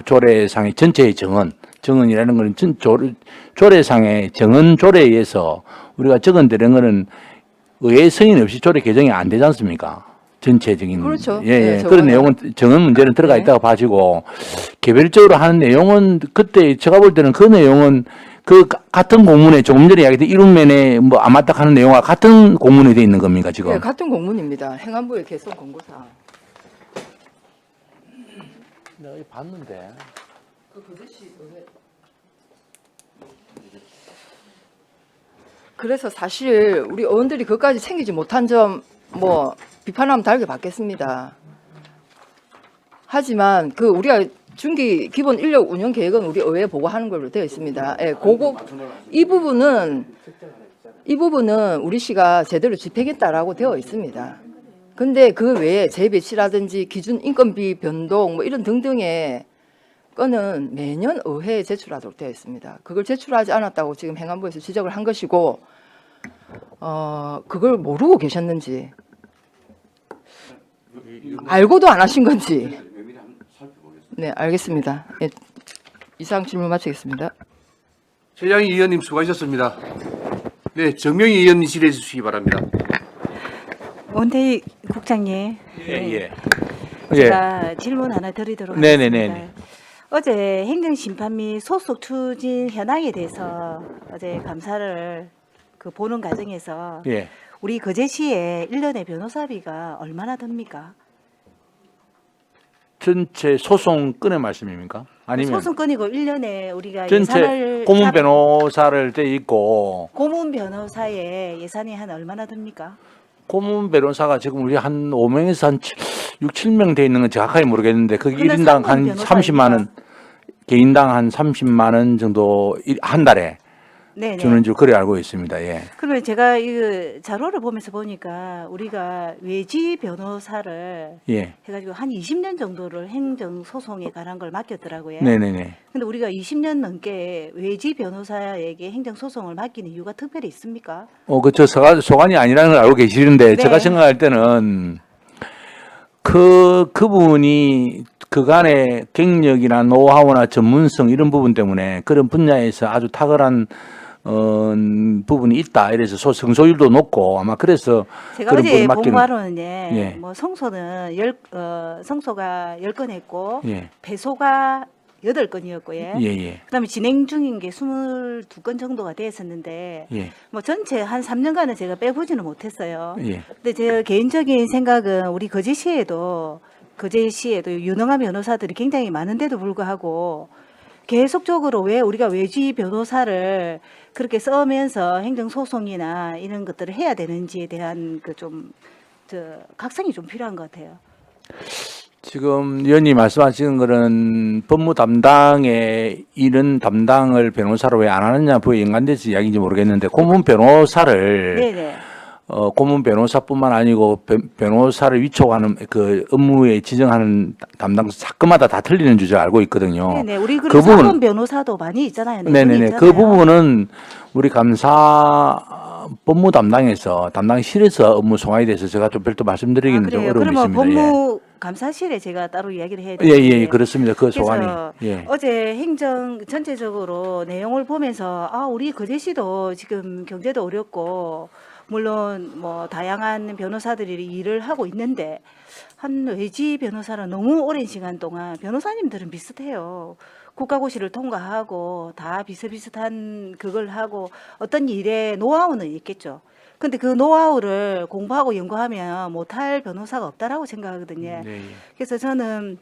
조례상의 전체의 정언이라는 거는 조례상의 정언 조례에 의해서 우리가 적은되는 거는 의회의 승인 없이 조례 개정이 안 되지 않습니까? 전체적인. 그렇죠. 예, 예. 네, 그런 저거는. 내용은 정언 문제는 들어가 네. 있다고 봐지고 개별적으로 하는 내용은 그때 제가 볼 때는 그 내용은 그 같은 공문에 조금 전에 이야기했던 이룸면에 뭐 아마딱 하는 내용과 같은 공문에 돼 있는 겁니까 지금? 네, 같은 공문입니다. 행안부의 개선 공고사항. 내가 봤는데. 그래서 사실 우리 의원들이 그것까지 챙기지 못한 점 뭐 비판하면 달게 받겠습니다. 하지만 그 우리가 중기 기본 인력 운영 계획은 우리 의회에 보고하는 걸로 되어 있습니다. 예, 그거 이 부분은 우리 시가 제대로 집행했다라고 되어 있습니다. 근데 그 외에 재배치라든지 기준 인건비 변동 뭐 이런 등등의 건은 매년 의회에 제출하도록 되어 있습니다. 그걸 제출하지 않았다고 지금 행안부에서 지적을 한 것이고, 그걸 모르고 계셨는지, 알고도 안 하신 건지. 네, 알겠습니다. 예, 이상 질문 마치겠습니다. 최양희 의원님 수고하셨습니다. 네, 정명희 의원님 질의해 주시기 바랍니다. 원태희 국장님, 예. 제가 질문 하나 드리도록 네네네네. 하겠습니다. 어제 행정심판 및 소속 추진 현황에 대해서 어제 감사를 보는 과정에서 예. 우리 거제시에 1년에 변호사비가 얼마나 듭니까? 전체 소송 건의 말씀입니까? 아니면 소송 건이고 1년에 우리가 전체 예산을 고문 변호사를 돼 있고 고문 변호사의 예산이 한 얼마나 듭니까? 고문 변호사가 지금 우리 한 5명에서 한 6, 7명 돼 있는 건 정확하게 모르겠는데 그게 그러면 1인당 한 상권 30만 원, 개인당 한 30만 원 정도 한 달에 네네. 주는 줄 그래 알고 있습니다. 예. 그러면 제가 이 자료를 보면서 보니까 우리가 외지 변호사를 예. 해가지고 한 20년 정도를 행정 소송에 관한 걸 맡겼더라고요. 네네네. 근데 우리가 20년 넘게 외지 변호사에게 행정 소송을 맡기는 이유가 특별히 있습니까? 저 소관이 아니라는 걸 알고 계시는데 네. 제가 생각할 때는 그분이 그간의 경력이나 노하우나 전문성 이런 부분 때문에 그런 분야에서 아주 탁월한 부분이 있다. 이래서 성소율도 높고 아마 그래서 제가 그런 어제 부분을 맡기는. 본바로는 예. 뭐 성소는 성소가 10건 했고 예. 배소가 8건이었고요. 예. 그다음에 진행 중인 게 22건 정도가 됐었는데 예. 뭐 전체 한 3년간은 제가 빼보지는 못했어요. 예. 근데 제 개인적인 생각은 우리 거제시에도 유능한 변호사들이 굉장히 많은데도 불구하고 계속적으로 왜 우리가 외지 변호사를 그렇게 써면서 행정소송이나 이런 것들을 해야 되는지에 대한 각성이 좀 필요한 것 같아요. 지금 위원님 말씀하시는 거는 법무 담당에 이런 담당을 변호사로 왜 안 하느냐 부에 연관돼서 이야기인지 모르겠는데 고문 변호사를 네네. 고문 변호사뿐만 아니고 변호사를 위촉하는 그 업무에 지정하는 담당 사건마다 다 틀리는 주제 알고 있거든요. 네네. 우리 그 그리고 부분- 사건 변호사도 많이 있잖아요. 네네네. 그 부분은 우리 감사 법무 담당에서 담당실에서 업무 송화에 대해서 제가 좀 별도 말씀드리기는 좀 그래요. 어려움이 그러면 있습니다. 법무 감사실에 제가 따로 이야기를 해야 예, 되는데. 예, 그렇습니다. 그 그래서 소관이. 예. 어제 행정 전체적으로 내용을 보면서 우리 거제시도 지금 경제도 어렵고 물론 뭐 다양한 변호사들이 일을 하고 있는데 한 외지 변호사는 너무 오랜 시간 동안 변호사님들은 비슷해요. 국가고시를 통과하고 다 비슷비슷한 그걸 하고 어떤 일에 노하우는 있겠죠. 근데 그 노하우를 공부하고 연구하면 못할 변호사가 없다라고 생각하거든요. 네, 예. 그래서 저는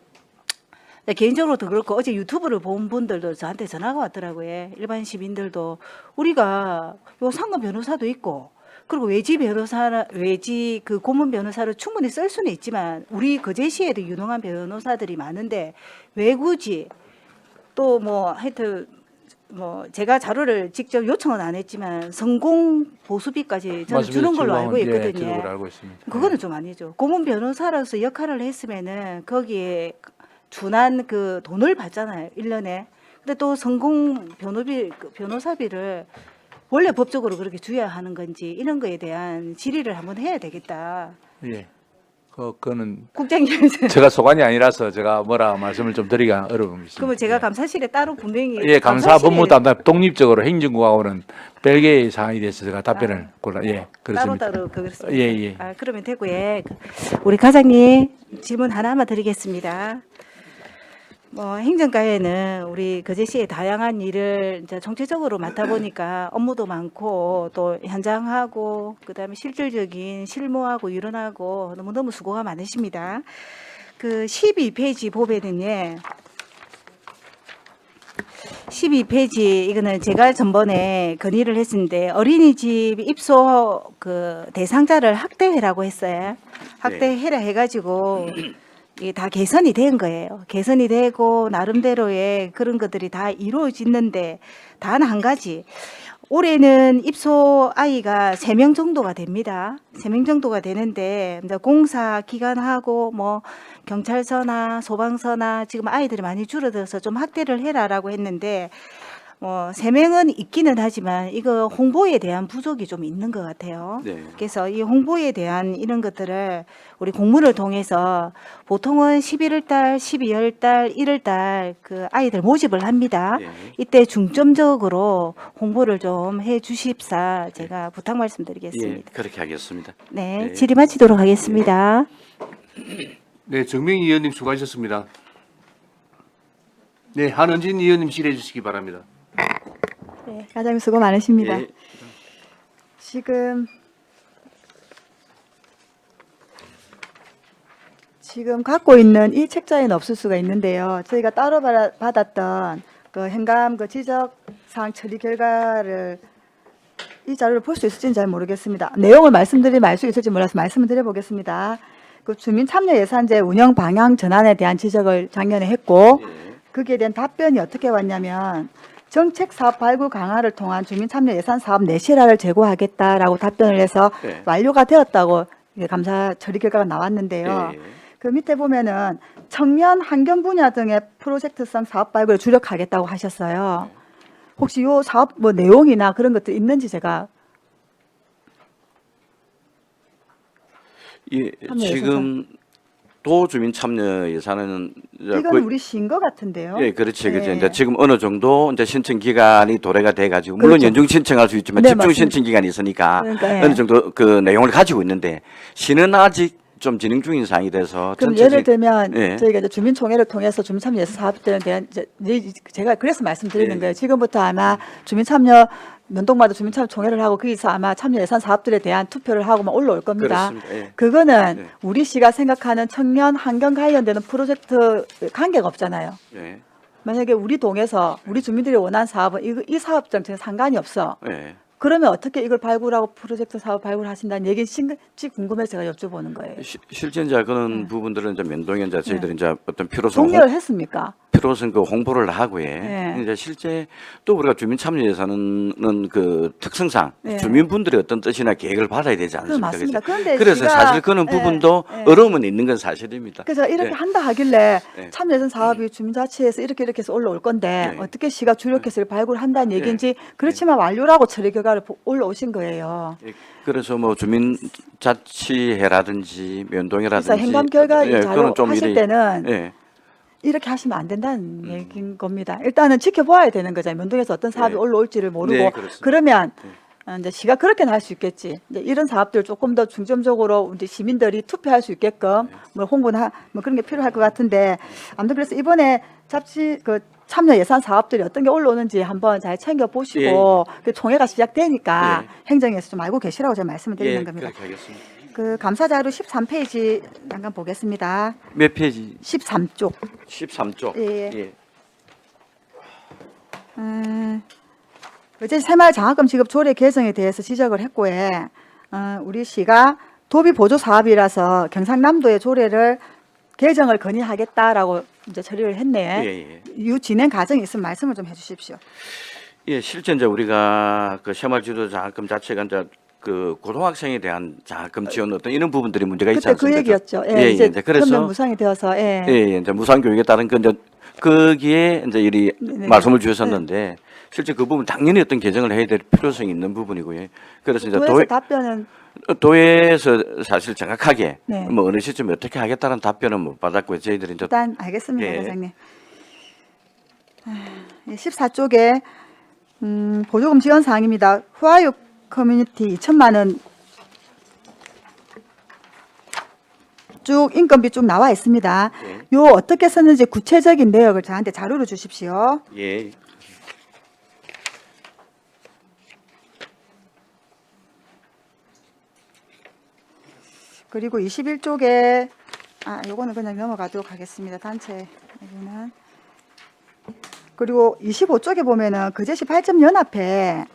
개인적으로도 그렇고 어제 유튜브를 본 분들도 저한테 전화가 왔더라고요. 일반 시민들도 우리가 요 상급 변호사도 있고 그리고 외지 그 고문 변호사를 충분히 쓸 수는 있지만 우리 거제시에도 유능한 변호사들이 많은데 왜 굳이 또 뭐 하여튼 뭐 제가 자료를 직접 요청은 안 했지만 성공 보수비까지 저는 주는 걸로 알고 있거든요. 기록을 알고 있습니다. 그거는 좀 아니죠. 고문 변호사로서 역할을 했으면은 거기에 준한 그 돈을 받잖아요. 1년에. 근데 또 성공 변호사비를 원래 법적으로 그렇게 줘야 하는 건지 이런 거에 대한 질의를 한번 해야 되겠다. 예. 그거는 국장님. 제가 소관이 아니라서 제가 뭐라 말씀을 좀 드리기가 어려운 것입니다. 그러면 제가 감사실에 따로 분명히 예, 감사 감사실에 법무 담당 독립적으로 행정국하고는 별개의 사항이 돼서 제가 답변을 예, 그렇습니다. 따로 그렇습니다. 예, 예. 그러면 되고 예. 우리 과장님 질문 하나만 드리겠습니다. 행정가에는 우리 거제시의 다양한 일을 이제 정체적으로 맡아 보니까 업무도 많고 또 현장하고 그다음에 실질적인 실무하고 이론하고 너무너무 수고가 많으십니다. 그 12페이지 보면은요. 12페이지 이거는 제가 전번에 건의를 했는데 어린이집 입소 그 대상자를 학대해라고 했어요. 학대해라 해가지고 이게 다 개선이 된 거예요. 개선이 되고 나름대로의 그런 것들이 다 이루어지는데 단 한 가지. 올해는 입소 아이가 3명 정도가 됩니다. 3명 정도가 되는데 이제 공사 기간하고 뭐 경찰서나 소방서나 지금 아이들이 많이 줄어들어서 좀 확대를 해라라고 했는데 3명은 있기는 하지만 이거 홍보에 대한 부족이 좀 있는 것 같아요. 네. 그래서 이 홍보에 대한 이런 것들을 우리 공문을 통해서 보통은 11월 달, 12월 달, 1월 달 그 아이들 모집을 합니다. 네. 이때 중점적으로 홍보를 좀 해 주십사 제가 부탁 예, 말씀드리겠습니다. 그렇게 하겠습니다. 네, 네. 질의 마치도록 하겠습니다. 네, 정명희 의원님 수고하셨습니다. 네, 한은진 의원님 질의해 주시기 바랍니다. 네, 과장님 수고 많으십니다. 예. 지금 갖고 있는 이 책자에는 없을 수가 있는데요. 저희가 따로 받았던 그 행감 그 지적 사항 처리 결과를 이 자료를 볼 수 있을지는 잘 모르겠습니다. 내용을 말씀드리면 알 수 있을지 몰라서 말씀을 드려보겠습니다. 그 주민참여예산제 운영 방향 전환에 대한 지적을 작년에 했고 거기에 대한 답변이 어떻게 왔냐면 정책 사업 발굴 강화를 통한 주민참여 예산 사업 내실화를 제고하겠다라고 답변을 해서 네. 완료가 되었다고 이게 감사 처리 결과가 나왔는데요. 예. 그 밑에 보면은 청년 환경 분야 등의 프로젝트성 사업 발굴에 주력하겠다고 하셨어요. 혹시 요 사업 뭐 내용이나 그런 것들 있는지 제가 예, 참여 지금 도주민 참여 예산은 이제 이건 우리 시인 것 같은데요. 예, 그렇지, 그렇지. 네. 이제 지금 어느 정도 이제 신청 기간이 도래가 돼가지고 물론 그렇죠. 연중 신청할 수 있지만 네, 집중 맞습니다. 신청 기간이 있으니까 그러니까, 예. 어느 정도 그 내용을 가지고 있는데 시는 아직 좀 진행 중인 사항이 돼서 그럼 전체적- 예를 들면 예. 저희가 이제 주민총회를 통해서 주민참여 예산 사업들에 대한 이제 제가 그래서 말씀드리는 예. 거예요. 지금부터 아마 주민참여 연동마다 주민참여 총회를 하고 거기서 아마 참여 예산 사업들에 대한 투표를 하고 막 올라올 겁니다. 그렇습니다. 예. 그거는 예. 우리 시가 생각하는 청년 환경 관련되는 프로젝트 관계가 없잖아요. 예. 만약에 우리 동에서 우리 주민들이 원하는 사업은 이 사업 정책은 상관이 없어. 예. 그러면 어떻게 이걸 발굴하고 프로젝트 사업 발굴하신다는 얘기는 심지 궁금해서 제가 여쭤보는 거예요. 실제 이제 그런 부분들은 이제 면동에 이제 저희들이 이제 어떤 필요성 종료를 했습니까? 필요성 그 홍보를 하고 예. 네. 이제 실제 또 우리가 주민 참여 예산은 그 특성상 네. 주민분들의 어떤 뜻이나 계획을 받아야 되지 않습니까? 맞습니다. 그죠? 그런데 그래서 시가- 사실 그런 예, 부분도 예. 어려움은 있는 건 사실입니다. 그래서 이렇게 예. 한다 하길래 네. 참여예산 사업이 주민자치에서 이렇게 해서 올라올 건데 네. 어떻게 시가 주력해서 발굴한다는 얘기인지 그렇지만 완료라고 처리 결과를 올라오신 거예요. 예, 그래서 뭐 주민자치회라든지 면동회라든지 그래서 행감 결과 예, 자료 그거는 좀 하실 이래- 때는 예. 이렇게 하시면 안 된다는 얘기인 겁니다. 일단은 지켜봐야 되는 거잖아요. 면동에서 어떤 사업이 네. 올라올지를 모르고 네, 그렇습니다. 그러면 이제 시가 그렇게는 할 수 있겠지. 이제 이런 사업들 조금 더 중점적으로 우리 시민들이 투표할 수 있게끔 뭐 홍보나 뭐 그런 게 필요할 것 같은데 아무튼 그래서 이번에 잡지 그 참여 예산 사업들이 어떤 게 올라오는지 한번 잘 챙겨 보시고 그 총회가 시작되니까 예. 행정에서 좀 알고 계시라고 제가 말씀을 드리는 예, 겁니다. 그렇게 하겠습니다. 그 감사 자료 13페이지 잠깐 보겠습니다. 몇 페이지? 13쪽. 13쪽. 예. 어제 새마을 장학금 지급 조례 개정에 대해서 지적을 했고, 우리 시가 도비 보조 사업이라서 경상남도의 조례를 개정을 건의하겠다라고 이제 처리를 했네. 예. 이 진행 과정이 있으면 말씀을 좀 해주십시오. 예, 실제 이제 우리가 그 새마을지도 장학금 자체가 이제 그 고등학생에 대한 장학금 지원 어떤 이런 부분들이 문제가 있지 그때 그 않습니까? 얘기였죠. 예, 이제 이제 그래서 그러면 무상이 되어서 예, 이제 무상교육에 따른 그 이제 거기에 이제 이 네네. 말씀을 주셨었는데 실제 그 부분 당연히 어떤 개정을 해야 될 필요성이 있는 부분이고요. 그래서 이제 도에서 답변은 도에서 사실 정확하게 네. 뭐 어느 시점에 어떻게 하겠다는 답변은 못 받았고요. 저희들이 이제 일단 알겠습니다, 예. 과장님. 14쪽에 보조금 지원 사항입니다. 후아육 커뮤니티 2천만 원 쭉 인건비 쭉 나와 있습니다. 요 어떻게 썼는지 구체적인 내역을 저한테 자료로 주십시오. 예. 그리고 21쪽에 요거는 그냥 넘어가도록 하겠습니다. 단체 여기는. 그리고 25쪽에 보면은 거제시 8점 연합회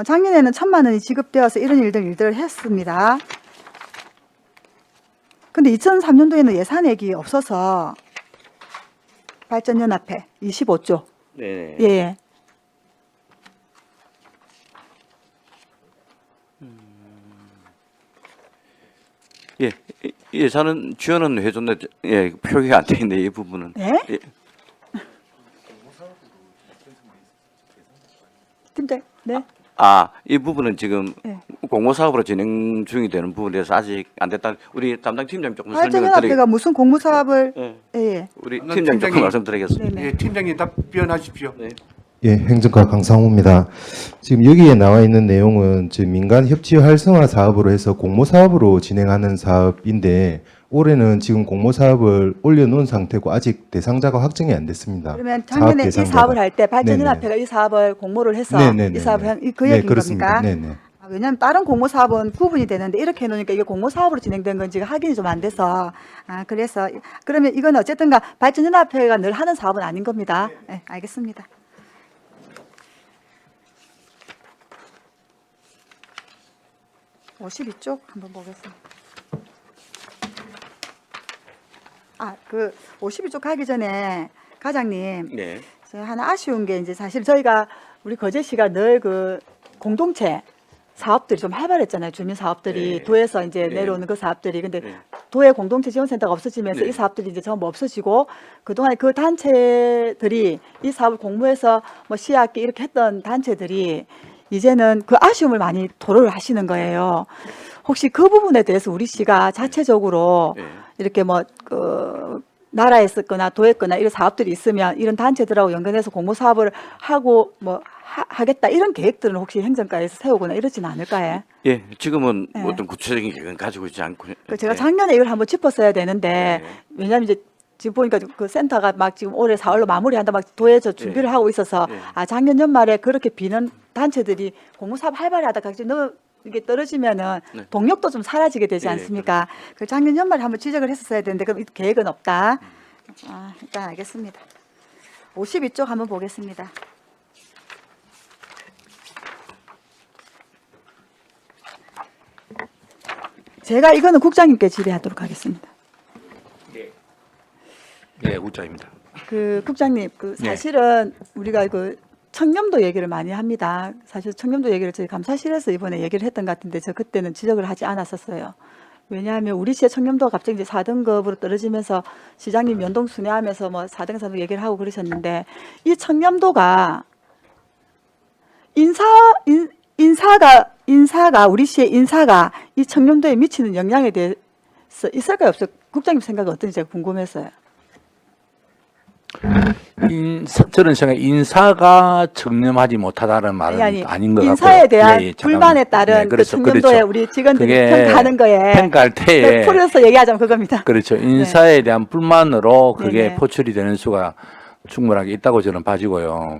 작년에는 1,000만 원이 지급되어서 이런 일들을 했습니다. 근데 2003년도에는 예산액이 없어서 발전연합회 25조. 네. 예. 예. 예산은 지원은 해줬는데 예, 표기가 안 돼 있네 이 부분은. 예? 예. 팀장. 네. 이 부분은 지금 네. 공모 사업으로 진행 중이 되는 부분에서 아직 안 됐다. 우리 담당 팀장 조금 설명을 발전연합회가 무슨 공무 사업을 예. 예. 우리 담당 팀장 조금 팀장이- 말씀드리겠습니다. 네네. 예, 팀장님 답변하십시오. 네. 예, 행정과 강상우입니다. 지금 여기에 나와 있는 내용은 지금 민간 협치 활성화 사업으로 해서 공모 사업으로 진행하는 사업인데 올해는 지금 공모 사업을 올려놓은 상태고 아직 대상자가 확정이 안 됐습니다. 그러면 사업 작년에 이 대상자가. 사업을 할 때 발전연합회가 이 사업을 공모를 해서 이 사업을 한 그 네, 얘기인 그렇습니다. 겁니까? 네네. 왜냐하면 다른 공모 사업은 구분이 되는데 이렇게 해놓으니까 이게 공모 사업으로 진행된 건지 확인이 좀 안 돼서 그래서 그러면 이건 어쨌든가 발전연합회가 늘 하는 사업은 아닌 겁니다. 네, 알겠습니다. (52쪽) 한번 보겠습니다. 그 52쪽 가기 전에 과장님, 네. 저 하나 아쉬운 게 이제 사실 저희가 우리 거제시가 늘 그 공동체 사업들이 좀 활발했잖아요. 주민 사업들이 네. 도에서 이제 네. 내려오는 그 사업들이. 근데 네. 도의 공동체 지원센터가 없어지면서 네. 이 사업들이 이제 전부 없어지고 그동안 그 단체들이 이 사업을 공모해서 뭐 시학기 이렇게 했던 단체들이 이제는 그 아쉬움을 많이 토로를 하시는 거예요. 혹시 그 부분에 대해서 우리 시가 자체적으로 네. 이렇게 뭐 나라에 있거나 도에 있거나 이런 사업들이 있으면 이런 단체들하고 연관해서 공모 사업을 하고 뭐 하겠다 이런 계획들은 혹시 행정과에서 세우거나 이러지는 않을까요? 예, 지금은 네. 어떤 구체적인 계획은 가지고 있지 않고. 제가 예. 작년에 이걸 한번 짚었어야 되는데 네. 왜냐하면 이제 지금 보니까 그 센터가 막 지금 올해 4월로 마무리한다 막 도에서 준비를 하고 있어서 네. 작년 연말에 그렇게 비는 단체들이 공모 사업 활발히 하다가 이게 떨어지면은 네. 동력도 좀 사라지게 되지 네, 않습니까? 그 작년 연말에 한번 지적을 했었어야 되는데 그럼 이 계획은 없다. 일단 알겠습니다. 52쪽 한번 보겠습니다. 제가 이거는 국장님께 질의하도록 하겠습니다. 네, 우자입니다. 그 국장님, 사실은 우리가 그 청렴도 얘기를 많이 합니다. 사실 청렴도 얘기를 저희 감사실에서 이번에 얘기를 했던 것 같은데 저 그때는 지적을 하지 않았었어요. 왜냐하면 우리 시의 청렴도가 갑자기 이제 4등급으로 떨어지면서 시장님 연동 순회하면서 뭐 4등, 3등 얘기를 하고 그러셨는데 이 청렴도가 인사가 우리 시의 인사가 이 청렴도에 미치는 영향에 대해서 있을까요, 없을까요? 국장님 생각이 어떤지 제가 궁금했어요. 저는 생각 인사가 청렴하지 못하다는 말은 아닌 것 같고요. 인사에 대한 잠깐만요. 불만에 따른 그 청렴도에 우리 직원들이 그게 평가하는 거에 평가할 때에 풀어서 얘기하자면 그겁니다. 그렇죠. 인사에 대한 불만으로 그게 네네. 포출이 되는 수가 충분하게 있다고 저는 봐지고요.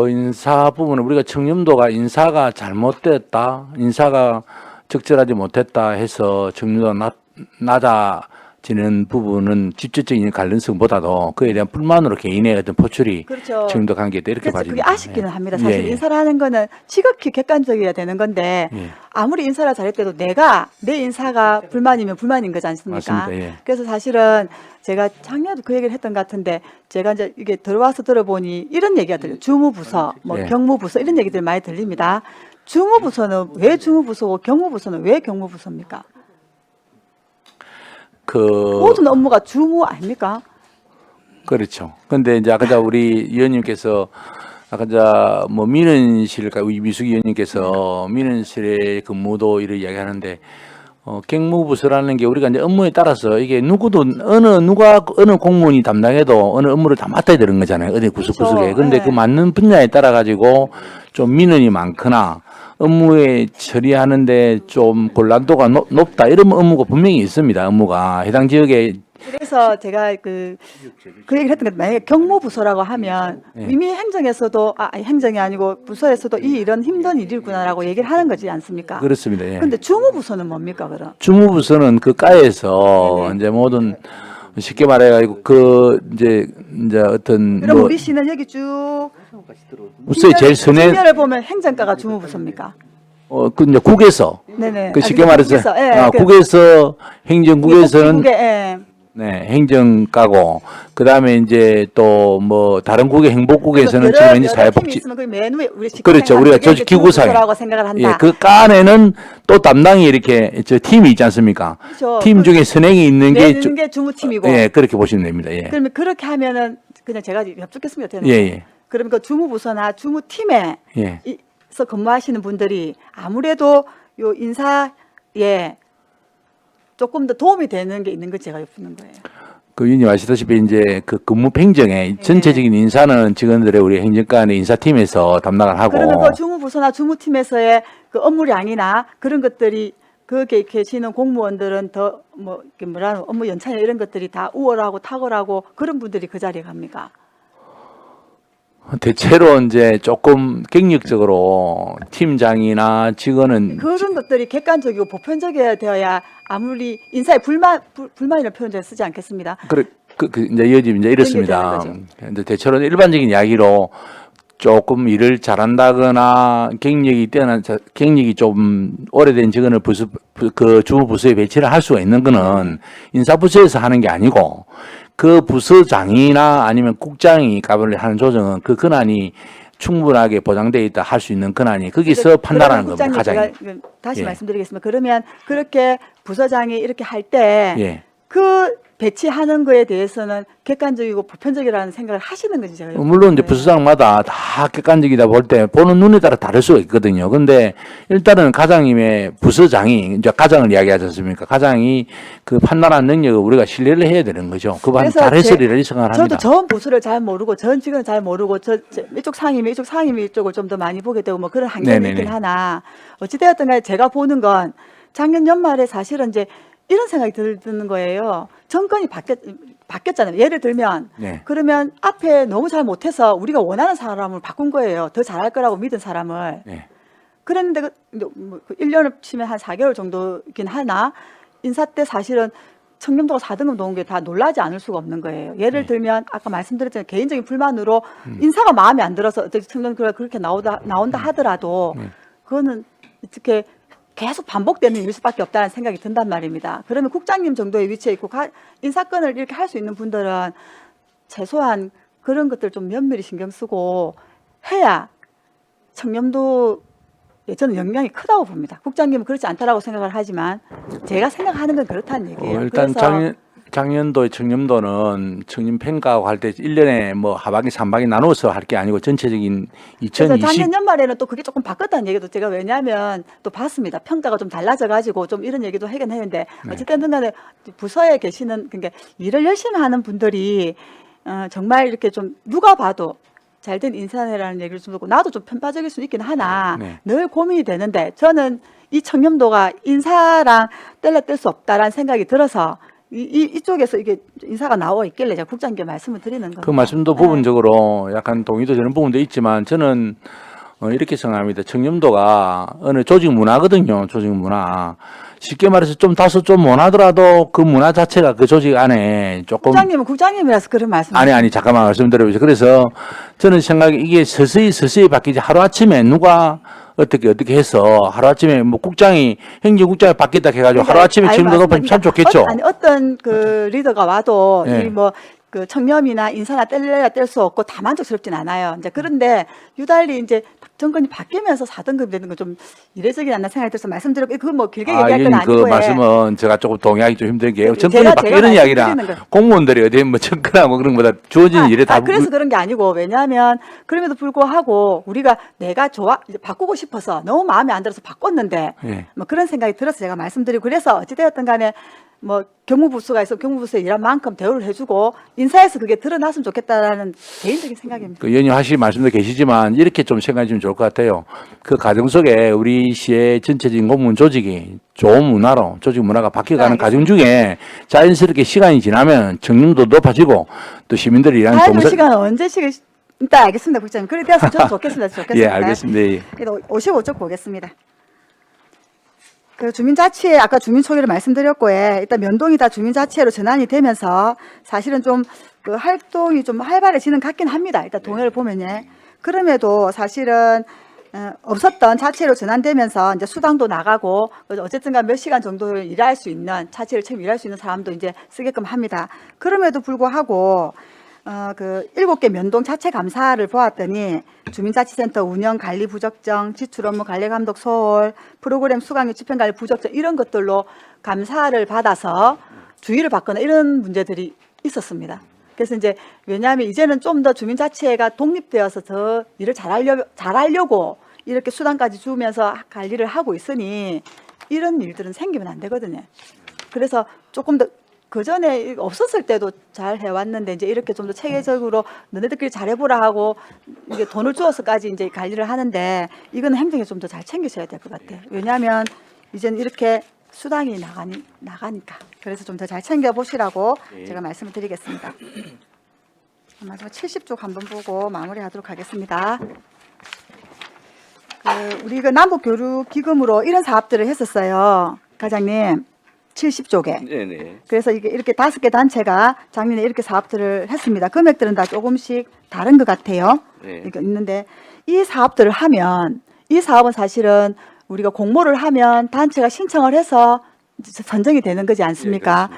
인사 부분은 우리가 청렴도가 인사가 잘못됐다, 인사가 적절하지 못했다 해서 청렴도가 낮아지는 부분은 직접적인 관련성보다도 그에 대한 불만으로 개인의 어떤 포출이 그렇죠. 청렴도 관계다 이렇게 그래서 그게 봐집니다. 아쉽기는 합니다. 사실 예. 인사를 하는 거는 지극히 객관적이어야 되는 건데 예. 아무리 인사를 잘했대도 내 인사가 불만이면 불만인 거지 않습니까? 맞습니다. 예. 그래서 사실은 제가 작년에도 그 얘기를 했던 것 같은데 제가 이제 이게 들어와서 들어보니 이런 얘기가 들려요. 주무부서, 뭐 예. 경무부서 이런 얘기들 많이 들립니다. 주무부서는 왜 주무부서고 경무부서는 왜 경무부서입니까? 모든 업무가 주무 아닙니까? 그렇죠. 근데 이제 아까 우리 의원님께서 아까 뭐 민원실까 우리 미숙 의원님께서 민원실의 근무도 이를 이야기하는데 객무부서라는 게 우리가 이제 업무에 따라서 이게 누구도 어느 공무원이 담당해도 어느 업무를 다 맡아야 되는 거잖아요. 어디 구석구석에. 그렇죠. 근데 네. 그 맞는 분야에 따라 가지고 좀 민원이 많거나 업무에 처리하는데 좀 곤란도가 높다 이런 업무가 분명히 있습니다. 업무가 해당 지역에 그래서 제가 그 얘기를 했던 게 만약에 경무부서라고 하면 네. 이미 행정에서도 아니, 행정이 아니고 부서에서도 이 일은 힘든 일이구나라고 얘기를 하는 거지 않습니까? 그렇습니다. 예. 근데 주무부서는 뭡니까 그럼? 주무부서는 그 과에서 이제 모든 쉽게 말해가지고 이제 어떤 그럼 뭐 우리 시는 여기 쭉 부서의 제일 선에 를 보면 행정과가 주무부서입니까? 그 이제 국에서 네네. 그 쉽게 아니, 말해서 국에서, 예, 국에서 행정국에서는 국에, 예. 네, 행정과고 그다음에 이제 또 뭐 다른 국의 행복국에서는 그래서 지금 이제 팀이 사회복지 있으면 그 맨 위에 우리 그렇죠. 우리가 조직기구상에 라고 생각을 한다. 예, 그 안에는 또 담당이 이렇게 저 팀이 있지 않습니까? 그렇죠. 팀 중에 선행이 있는 게 내는 게 주무팀이고. 예, 그렇게 보시면 됩니다. 예. 그러면 그렇게 하면은 그냥 제가 협조겠습니다. 되는 예, 거. 예. 그러면 그 주무부서나 주무팀에 예. 서 근무하시는 분들이 아무래도 요 인사에 조금 더 도움이 되는 게 있는 거 제가 엿보는 거예요. 그 위원님 아시다시피 이제 그 근무 평정의 전체적인 인사는 직원들의 우리 행정과 내 인사팀에서 담당을 하고 그러면 그 주무부서나 주무팀에서의 그 업무량이나 그런 것들이 거기에 계시는 공무원들은 더 뭐 뭐라 업무 연차나 이런 것들이 다 우월하고 탁월하고 그런 분들이 그 자리에 갑니까? 대체로 이제 조금 객력적으로 팀장이나 직원은 그런 것들이 객관적이고 보편적이어야 되어야 아무리 인사에 불만이라는 표현을 쓰지 않겠습니다. 이제 이어지면 이제 이렇습니다. 되는 이제 대체로 일반적인 이야기로 조금 일을 잘한다거나 경력이 좀 오래된 직원을 그 주무부서에 배치를 할 수가 있는 거는 인사부서에서 하는 게 아니고 그 부서장이나 아니면 국장이 가벌 하는 조정은 그 권한이 충분하게 보장되어 있다 할 수 있는 권한이 거기서 판단하는 겁니다. 국장님, 가장. 제가 다시 예. 말씀드리겠습니다. 그러면 그렇게 부서장이 이렇게 할 때 그 예. 배치하는 거에 대해서는 객관적이고 보편적이라는 생각을 하시는 거지 제가. 물론 이제 네. 부서장마다 다 객관적이다 볼 때 보는 눈에 따라 다를 수가 있거든요. 근데 일단은 가장님의 부서장이 이제 가장을 이야기하지 않습니까? 가장이 그 판단하는 능력을 우리가 신뢰를 해야 되는 거죠. 그거 그래서 잘해서 이렇게 생각을 저도 합니다. 전 부서를 잘 모르고 전 직원을 잘 모르고 이쪽 상임위 이쪽을 좀 더 많이 보게 되고 뭐 그런 환경이 네네네. 있긴 하나 어찌되었든 간에 제가 보는 건 작년 연말에 사실은 이제 이런 생각이 드는 거예요. 정권이 바뀌었잖아요. 예를 들면 네. 그러면 앞에 너무 잘 못해서 우리가 원하는 사람을 바꾼 거예요. 더 잘할 거라고 믿은 사람을. 네. 그랬는데 그 1년을 치면 한 4개월 정도긴 하나 인사 때 사실은 청렴도가 4등급 놓은 게 다 놀라지 않을 수가 없는 거예요. 예를 들면 아까 말씀드렸잖아요. 개인적인 불만으로 인사가 마음에 안 들어서 어떻게 청렴도가 그렇게 나온다 하더라도 그거는 어떻게 계속 반복되는 일 수밖에 없다는 생각이 든단 말입니다. 그러면 국장님 정도의 위치에 있고 인사권을 이렇게 할 수 있는 분들은 최소한 그런 것들 좀 면밀히 신경 쓰고 해야 청렴도 저는 영향이 크다고 봅니다. 국장님은 그렇지 않다라고 생각을 하지만 제가 생각하는 건 그렇다는 얘기예요. 일단 그래서 작년도의 청렴도는 청렴 평가하고 할 때 1년에 뭐 하반기, 3반기 나눠서 할 게 아니고 전체적인 그래서 2020 작년 연말에는 또 그게 조금 바뀌었다는 얘기도 제가 왜냐하면 또 봤습니다. 평가가 좀 달라져가지고 좀 이런 얘기도 하긴 했는데 어쨌든 간에 부서에 계시는 그러니까 일을 열심히 하는 분들이 정말 이렇게 좀 누가 봐도 잘된 인사네라는 얘기를 좀 듣고 나도 좀 편파적일 수 있긴 하나 네. 늘 고민이 되는데 저는 이 청렴도가 인사랑 뗄 수 없다라는 생각이 들어서 이쪽에서 이게 인사가 나와 있길래 제가 국장님께 말씀을 드리는 겁니다. 그 말씀도 네. 부분적으로 약간 동의도 되는 부분도 있지만 저는 이렇게 생각합니다. 청렴도가 어느 조직 문화거든요. 조직 문화. 쉽게 말해서 다소 좀 못하더라도 그 문화 자체가 그 조직 안에 조금 국장님은 국장님이라서 그런 말씀. 아니 잠깐만 말씀드려보세요. 그래서 저는 생각이 이게 서서히 바뀌지 하루아침에 누가 어떻게 해서 하루아침에 뭐 행정국장이 바뀌었다 해가지고 하루아침에 청렴도 높으면 참 좋겠죠. 어떤 그 리더가 와도 예. 이 뭐 그 청렴이나 인사나 뗄래야 뗄 수 없고 다 만족스럽진 않아요. 이제 그런데 유달리 이제 정권이 바뀌면서 4등급이 되는 건 좀 이례적이지 않나 생각이 들어서 말씀드렸고 그건 뭐 길게 얘기할 건 의원님 아니고 그 말씀은 제가 조금 동의하기 좀 힘든 게 정권이 제가 바뀌는 이야기라 말씀드리는 거. 공무원들이 어디 뭐 접근하고 그런 것보다 주어진 일에 다 그래서 그런 게 아니고 왜냐하면 그럼에도 불구하고 우리가 내가 이제 바꾸고 싶어서 너무 마음에 안 들어서 바꿨는데 예. 뭐 그런 생각이 들어서 제가 말씀드리고 그래서 어찌되었든 간에 뭐 경무부수가 있어 경무부수에 일한 만큼 대우를 해주고 인사에서 그게 드러났으면 좋겠다라는 개인적인 생각입니다. 그 의원님 하신 말씀도 계시지만 이렇게 좀 생각해 주면 좋을 것 같아요. 그 과정 속에 우리 시의 전체적인 공무원 조직이 좋은 문화로 조직 문화가 바뀌어가는 네, 과정 중에 자연스럽게 시간이 지나면 청렴도 높아지고 또 시민들이 일하는 다음 동사 시간 언제 일단 알겠습니다, 국장님. 그래 되어서 저도 좋겠습니다. 예, 알겠습니다. 예. 55쪽 보겠습니다. 그 주민자치회 아까 주민총회를 말씀드렸고 일단 면동이 다 주민자치회로 전환이 되면서 사실은 좀 그 활동이 좀 활발해지는 것 같긴 합니다. 일단 동해를 보면요. 그럼에도 사실은 없었던 자치회로 전환되면서 이제 수당도 나가고 어쨌든간 몇 시간 정도 일할 수 있는 자치회를 처음 일할 수 있는 사람도 이제 쓰게끔 합니다. 그럼에도 불구하고 그 7개 면동 자체 감사를 보았더니 주민자치센터 운영 관리 부적정, 지출 업무 관리 감독 소홀, 프로그램 수강료 집행 관리 부적정 이런 것들로 감사를 받아서 주의를 받거나 이런 문제들이 있었습니다. 그래서 이제 왜냐하면 이제는 좀 더 주민자치회가 독립되어서 더 일을 잘하려고 이렇게 수당까지 주면서 관리를 하고 있으니 이런 일들은 생기면 안 되거든요. 그래서 조금 더 그 전에 없었을 때도 잘 해왔는데 이제 이렇게 좀 더 체계적으로 너네들끼리 잘해보라 하고 이게 돈을 주어서까지 이제 관리를 하는데 이거는 행정에 좀 더 잘 챙기셔야 될 것 같아요. 왜냐하면 이제는 이렇게 수당이 나가니까 그래서 좀 더 잘 챙겨 보시라고 제가 말씀을 드리겠습니다. 마지막 70쪽 한번 보고 마무리하도록 하겠습니다. 우리 그 남북교류기금으로 이런 사업들을 했었어요, 과장님. 70쪽에. 네네. 그래서 이게 이렇게 5개 단체가 작년에 이렇게 사업들을 했습니다. 금액들은 다 조금씩 다른 것 같아요. 네. 그러니까 있는데 이 사업들을 하면 이 사업은 사실은 우리가 공모를 하면 단체가 신청을 해서 선정이 되는 거지 않습니까?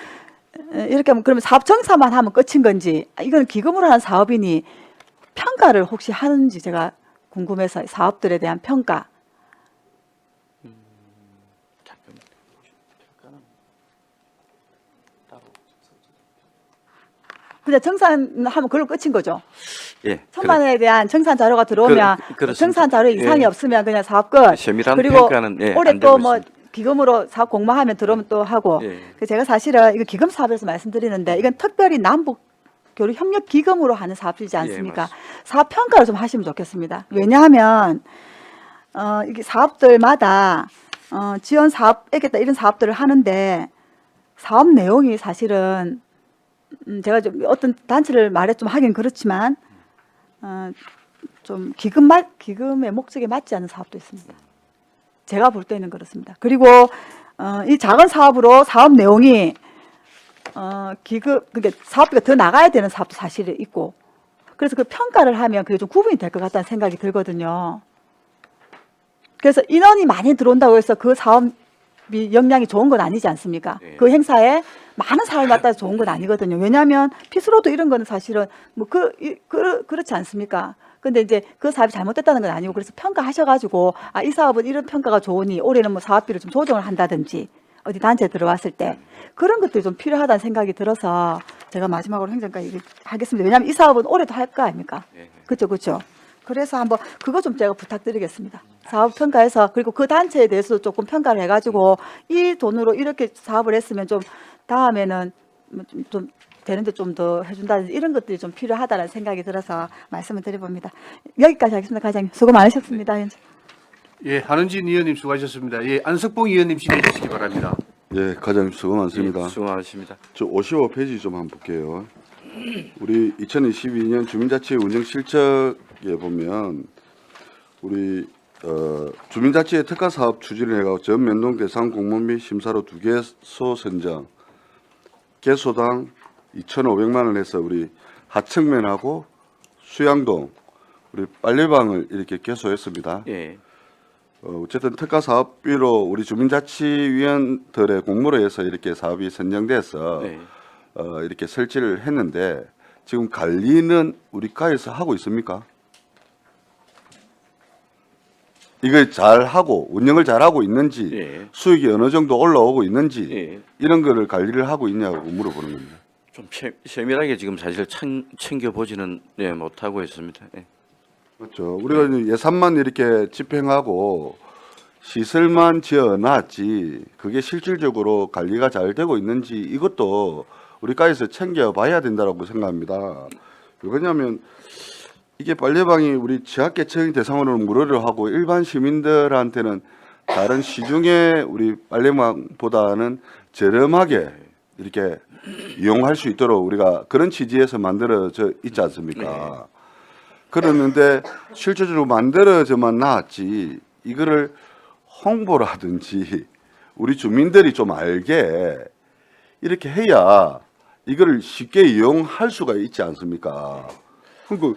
이렇게 하면 그러면 사업 정사만 하면 끝인 건지 이건 기금으로 하는 사업이니 평가를 혹시 하는지 제가 궁금해서 사업들에 대한 평가. 그냥 정산하면 그걸로 끝인 거죠. 예. 천만에 대한 정산 자료가 들어오면 그렇습니다. 정산 자료 이상이 예. 없으면 그냥 사업 끝. 세밀한 그리고 평가는, 예, 올해 안 되고 또 뭐 있습니다. 기금으로 사업 공모하면 들어오면 또 하고. 예. 그래서 제가 사실은 이거 기금 사업에서 말씀드리는데 이건 특별히 남북 교류 협력 기금으로 하는 사업이지 않습니까? 맞습니다. 사업 평가를 좀 하시면 좋겠습니다. 왜냐하면 이게 사업들마다 지원 사업에겠다 이런 사업들을 하는데 사업 내용이 사실은 제가 좀 어떤 단체를 말해 좀 하긴 그렇지만 좀 기금의 목적에 맞지 않은 사업도 있습니다. 제가 볼 때는 그렇습니다. 그리고 이 작은 사업으로 사업 내용이 그러니까 사업비가 더 나가야 되는 사업도 사실 있고 그래서 그 평가를 하면 그게 좀 구분이 될 것 같다는 생각이 들거든요. 그래서 인원이 많이 들어온다고 해서 그 사업이 역량이 좋은 건 아니지 않습니까? 네. 그 행사에 많은 사람이 왔다 해서 좋은 건 아니거든요. 왜냐하면 피스로도 이런 거는 사실은 뭐 그렇지 않습니까? 근데 이제 그 사업이 잘못됐다는 건 아니고 그래서 평가하셔가지고 이 사업은 이런 평가가 좋으니 올해는 뭐 사업비를 좀 조정을 한다든지 어디 단체에 들어왔을 때 그런 것들이 좀 필요하다는 생각이 들어서 제가 마지막으로 행정과 얘기하겠습니다. 왜냐하면 이 사업은 올해도 할 거 아닙니까? 그렇죠, 그렇죠. 그래서 한번 그거 좀 제가 부탁드리겠습니다. 사업 평가해서 그리고 그 단체에 대해서도 조금 평가를 해가지고 이 돈으로 이렇게 사업을 했으면 좀 다음에는 좀 되는데 좀 더 해준다든지 이런 것들이 좀 필요하다는 생각이 들어서 말씀을 드려봅니다. 여기까지 하겠습니다, 과장님. 수고 많으셨습니다. 예, 한은진 의원님 수고하셨습니다. 예, 안석봉 의원님 진행해 주시기 바랍니다. 예, 과장님 수고 많습니다. 예, 수고 많으십니다. 저 55페이지 좀 한번 볼게요. 우리 2022년 주민자치회 운영 실적에 보면 우리 주민자치회 특화 사업 추진을 해가지고 전 면동 대상 공모 및 심사로 2개소 선정, 개소당 2,500만 원 해서 우리 하청면하고 수양동 우리 빨래방을 이렇게 개소했습니다. 예. 어쨌든 특화 사업비로 우리 주민자치위원들의 공모로 해서 이렇게 사업이 선정돼서 네. 이렇게 설치를 했는데 지금 관리는 우리 과에서 하고 있습니까? 이걸 잘 하고 운영을 잘 하고 있는지 예. 수익이 어느 정도 올라오고 있는지 예. 이런 거를 관리를 하고 있냐고 물어보는 겁니다. 좀 세밀하게 지금 사실 챙겨보지는 못하고 있습니다. 예. 맞죠. 우리가 이제 예산만 이렇게 집행하고 시설만 지어놨지 그게 실질적으로 관리가 잘 되고 있는지 이것도 우리 과에서 챙겨봐야 된다고 생각합니다. 왜냐하면 이게 빨래방이 우리 지역계층 대상으로 무료로 하고 일반 시민들한테는 다른 시중에 우리 빨래방보다는 저렴하게 이렇게 이용할 수 있도록 우리가 그런 취지에서 만들어져 있지 않습니까? 그러는데 실질적으로 만들어져만 나왔지 이거를 홍보라든지 우리 주민들이 좀 알게 이렇게 해야 이거를 쉽게 이용할 수가 있지 않습니까? 그리고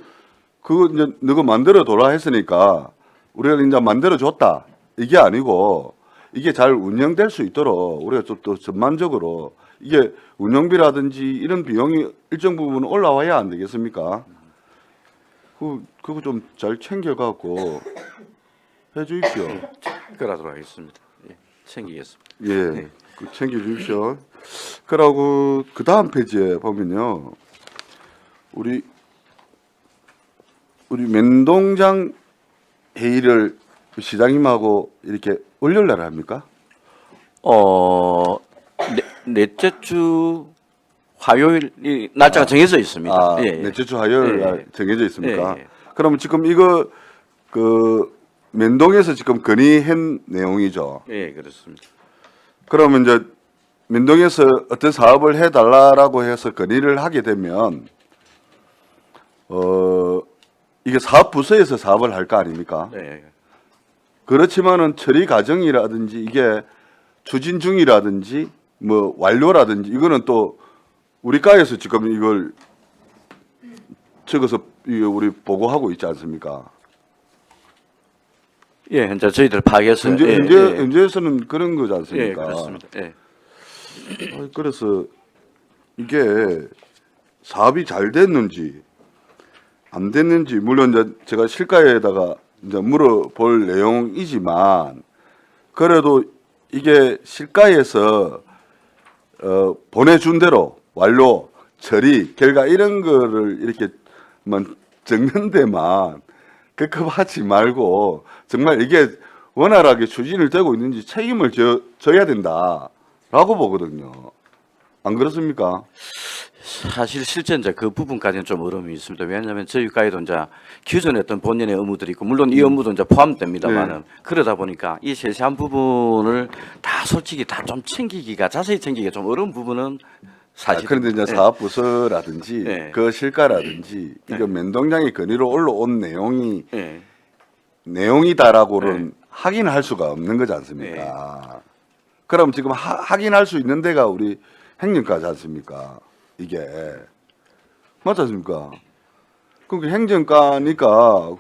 그거 이제 너가 만들어 둬라 했으니까 우리가 이제 만들어 줬다 이게 아니고 이게 잘 운영될 수 있도록 우리가 좀 또 전반적으로 이게 운영비라든지 이런 비용이 일정 부분 올라와야 안 되겠습니까? 그거 좀 잘 챙겨갖고 해 주십시오. 그러도록 하겠습니다. 예. 챙기겠습니다. 예, 그 챙겨 주십시오. 그러고 그 다음 페이지에 보면요, 우리 면동장 회의를 시장님하고 이렇게 월요일 날 합니까? 넷째 주 화요일이 날짜가 정해져 있습니다. 아, 예, 예. 넷째 주 화요일 날 예, 정해져 있습니까? 예, 예. 그러면 지금 이거 그 면동에서 지금 건의한 내용이죠. 예, 그렇습니다. 그러면 이제 면동에서 어떤 사업을 해달라라고 해서 건의를 하게 되면 이게 사업 부서에서 사업을 할 거 아닙니까? 예. 그렇지만은 처리 과정이라든지 이게 추진 중이라든지 뭐 완료라든지 이거는 또 우리 과에서 지금 이걸 적어서 이거 우리 보고하고 있지 않습니까? 예, 현재 저희들 파악해서 현재에서는 그런 거지 않습니까? 예, 그렇습니다. 예. 그래서 이게 사업이 잘 됐는지 안 됐는지 물론 이제 제가 실가에다가 이제 물어볼 내용이지만 그래도 이게 실가에서 보내준 대로 완료, 처리, 결과 이런 거를 이렇게만 적는 데만 급급하지 말고 정말 이게 원활하게 추진을 되고 있는지 책임을 져야 된다라고 보거든요. 안 그렇습니까? 사실 실제 이제 그 부분까지는 좀 어려움이 있습니다. 왜냐하면 저희과에도 이제 기존에 어떤 본연의 업무들이 있고 물론 이 업무도 이제 포함됩니다만은 네. 그러다 보니까 이 세세한 부분을 다 솔직히 다 좀 챙기기가 자세히 챙기기가 좀 어려운 부분은 사실. 그런데 이제 예. 사업부서라든지 네. 그 실가라든지 이거 면동장의 건의로 올라온 내용이 예. 내용이다라고는 확인할 수가 없는 거지 않습니까? 그럼 지금 확인할 수 있는 데가 우리 행정과지 않습니까? 이게 맞지 않습니까? 그러니까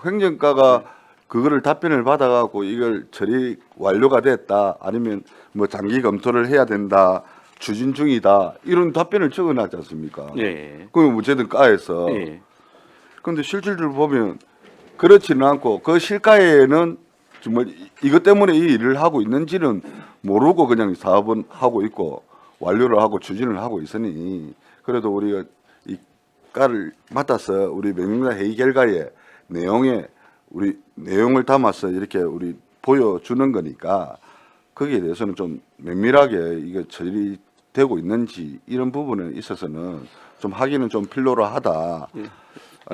행정과가 그거를 답변을 받아갖고 이걸 처리 완료가 됐다 아니면 뭐 장기 검토를 해야 된다 추진 중이다 이런 답변을 적어놨지 않습니까? 예. 그럼 어쨌든 과에서 예. 근데 실질적으로 보면 그렇지는 않고 그 실가에는 정말 이것 때문에 이 일을 하고 있는지는 모르고 그냥 사업은 하고 있고 완료를 하고 추진을 하고 있으니 그래도 우리가 이 과를 맡아서 우리 명령자 회의 결과에 내용에 우리 내용을 담아서 이렇게 우리 보여주는 거니까 거기에 대해서는 좀 면밀하게 이게 처리되고 있는지 이런 부분에 있어서는 좀 확인은 좀 필요로 하다.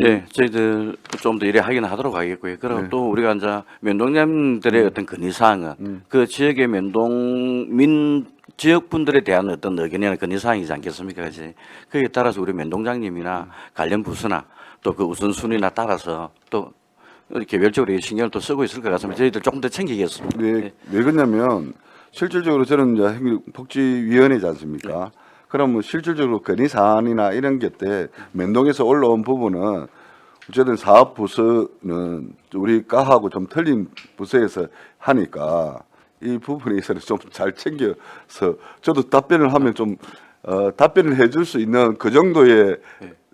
예, 저희들 좀 더 이래 확인하도록 하겠고요. 그리고 또 우리가 이제 면동장들의 어떤 건의사항은 그 지역의 면동민 지역분들에 대한 어떤 의견이나 건의사항이지 않겠습니까? 그지? 거기에 따라서 우리 면동장님이나 관련 부서나 또 그 우선순위나 따라서 또 개별적으로 신경을 또 쓰고 있을 것 같습니다. 저희들 조금 더 챙기겠습니다. 왜 그러냐면 실질적으로 저는 이제 행복지위원회지 않습니까? 그러면 실질적으로 건의 사안이나 이런 게 때 면동에서 올라온 부분은 어쨌든 사업 부서는 우리 과하고 좀 틀린 부서에서 하니까 이 부분에 있어서 좀 잘 챙겨서 저도 답변을 하면 좀 답변을 해줄 수 있는 그 정도의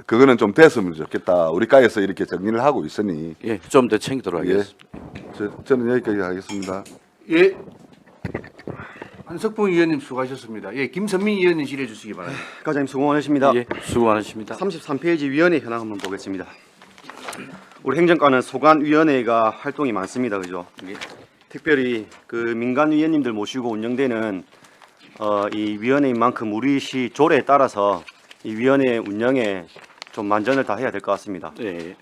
그거는 좀 됐으면 좋겠다. 우리 과에서 이렇게 정리를 하고 있으니 예, 좀 더 챙기도록 예. 하겠습니다. 저는 여기까지 하겠습니다. 예. 한석봉 의원님 수고하셨습니다. 예, 김선민 의원님 질의해 주시기 바랍니다. 과장님 수고 많으십니다. 예, 수고 많으십니다. 33페이지 위원회 현황 한번 보겠습니다. 우리 행정과는 소관위원회가 활동이 많습니다. 그죠? 특별히 그 민간 위원님들 모시고 운영되는 이 위원회인 만큼 우리 시 조례에 따라서 이 위원회 운영에 좀 만전을 다해야 될 것 같습니다. 예,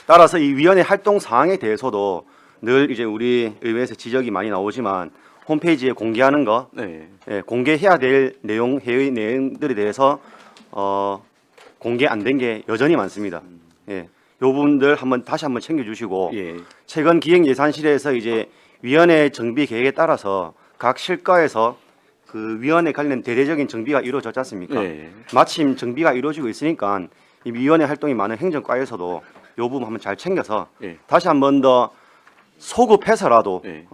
따라서 이 위원회 활동 사항에 대해서도 늘 이제 우리 의회에서 지적이 많이 나오지만 홈페이지에 공개하는 거, 네, 예, 공개해야 될 내용, 해외 내용들에 대해서 공개 안 된 게 여전히 많습니다. 예, 요 부분들 다시 한번 챙겨주시고 예, 최근 기획예산실에서 이제 위원회 정비 계획에 따라서 각 실과에서 그 위원회 관련 대대적인 정비가 이루어졌지 않습니까? 네. 마침 정비가 이루어지고 있으니까 이 위원회 활동이 많은 행정과에서도 요 부분 한번 잘 챙겨서 예. 다시 한 번 더 소급해서라도 예.